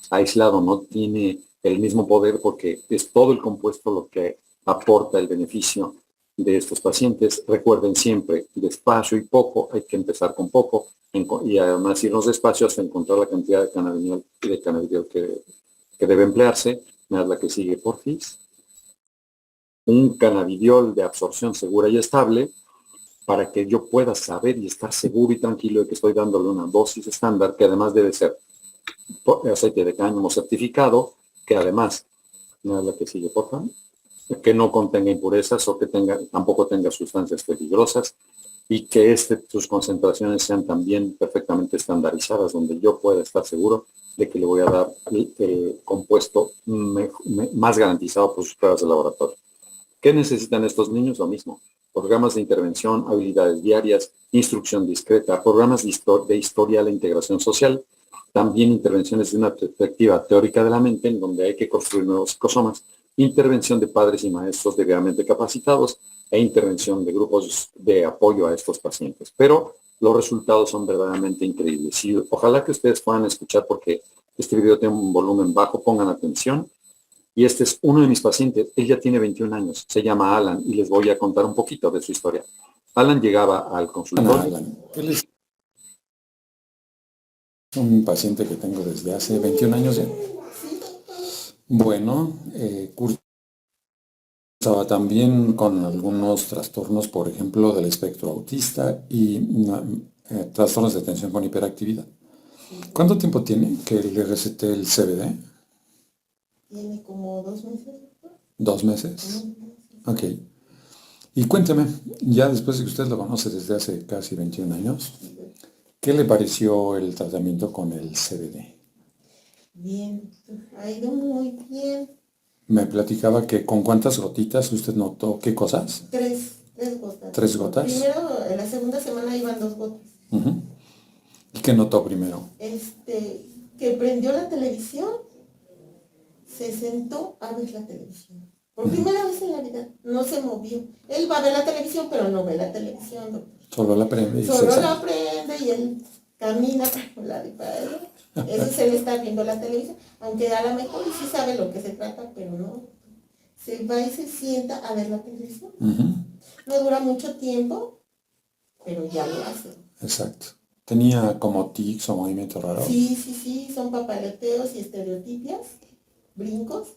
aislado no tiene el mismo poder porque es todo el compuesto lo que aporta el beneficio de estos pacientes. Recuerden siempre, despacio y poco, hay que empezar con poco y además irnos despacio hasta encontrar la cantidad de cannabidiol que debe emplearse. Me das la que sigue, porfis. Un cannabidiol de absorción segura y estable para que yo pueda saber y estar seguro y tranquilo de que estoy dándole una dosis estándar, que además debe ser aceite de cáñamo certificado, que además, me das la que sigue, por favor, que no contenga impurezas o que tampoco tenga sustancias peligrosas y que sus concentraciones sean también perfectamente estandarizadas, donde yo pueda estar seguro de que le voy a dar el compuesto más garantizado por sus pruebas de laboratorio. ¿Qué necesitan estos niños? Lo mismo. Programas de intervención, habilidades diarias, instrucción discreta, programas de historial e integración social, también intervenciones de una perspectiva teórica de la mente, en donde hay que construir nuevos psicosomas, intervención de padres y maestros debidamente capacitados e intervención de grupos de apoyo a estos pacientes. Pero los resultados son verdaderamente increíbles. Y ojalá que ustedes puedan escuchar porque este video tiene un volumen bajo, pongan atención. Y este es uno de mis pacientes, él ya tiene 21 años, se llama Alan y les voy a contar un poquito de su historia. Alan llegaba al consultorio. Alan, él es un paciente que tengo desde hace 21 años ya. Bueno, cursaba también con algunos trastornos, por ejemplo, del espectro autista y trastornos de atención con hiperactividad. ¿Cuánto tiempo tiene que le receté el CBD? Tiene como 2 meses. 2 meses. Ok. Y cuénteme, ya después de que usted lo conoce desde hace casi 21 años, ¿qué le pareció el tratamiento con el CBD? Bien, ha ido muy bien. Me platicaba que con cuántas gotitas usted notó qué cosas. 3 gotas. 3 gotas. Primero, en la segunda semana iban 2 gotas. ¿Y qué notó primero? Que prendió la televisión, se sentó a ver la televisión. Por primera vez en la vida, no se movió. Él va a ver la televisión, pero no ve la televisión, doctor. Solo la prende. Solo la prende y él camina para un lado y para el otro. Eso es él está viendo la televisión, aunque a lo mejor sí sabe lo que se trata, pero no. Se va y se sienta a ver la televisión. No dura mucho tiempo, pero ya lo hace. Exacto. ¿Tenía como tics o movimientos raros? Sí, son papaleteos y estereotipias, brincos.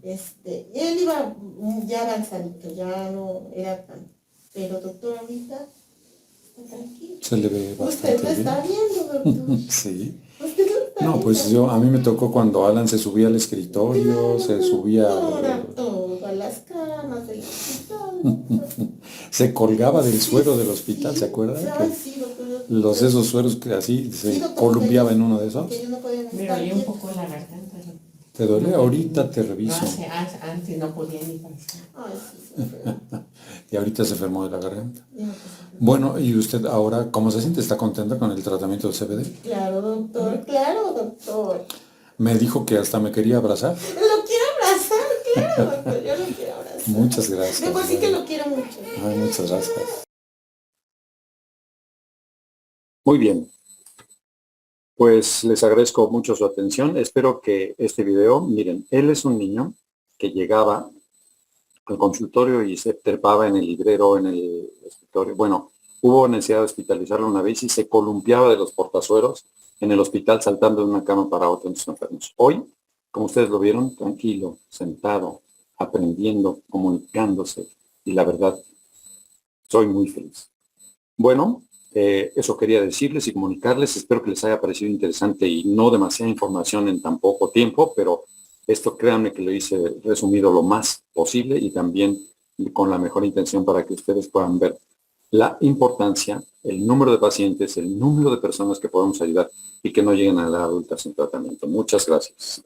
Él iba ya avanzadito, ya no era tan... Pero doctor, ahorita está tranquilo. Se le ve bastante Usted lo está viendo, doctor. Sí. Usted lo está No, pues a mí me tocó cuando Alan se subía al escritorio, se subía... Ahora todo, a las camas del hospital, Se colgaba del suero del hospital, ¿se acuerdan? Ay, sí, doctor. Esos sueros que así se Sí, doctor, columpiaba en uno de esos. que yo no podía Me estar dolía un quieto. poco la garganta. ¿Te duele? Ahorita te No, reviso. antes no podía ni pasar. Ay, sí, se fue. Y ahorita se enfermó de la garganta. Ya no pasó. Bueno, ¿y usted ahora cómo se siente? ¿Está contenta con el tratamiento del CBD? Claro, doctor, claro, doctor. Me dijo que hasta me quería abrazar. Lo quiero abrazar, claro, doctor, yo lo quiero abrazar. Muchas gracias. De por sí que lo quiero mucho. Ay, muchas gracias. Muy bien. Pues les agradezco mucho su atención. Espero que este video, miren, él es un niño que llegaba al consultorio y se trepaba en el librero, en el escritorio. Bueno, hubo necesidad de hospitalizarlo una vez y se columpiaba de los portazueros en el hospital saltando de una cama para otra en sus enfermos. Hoy, como ustedes lo vieron, tranquilo, sentado, aprendiendo, comunicándose y la verdad, soy muy feliz. Bueno, eso quería decirles y comunicarles. Espero que les haya parecido interesante y no demasiada información en tan poco tiempo, pero esto créanme que lo hice resumido lo más posible y también con la mejor intención para que ustedes puedan ver la importancia, el número de pacientes, el número de personas que podemos ayudar y que no lleguen a la edad adulta sin tratamiento. Muchas gracias.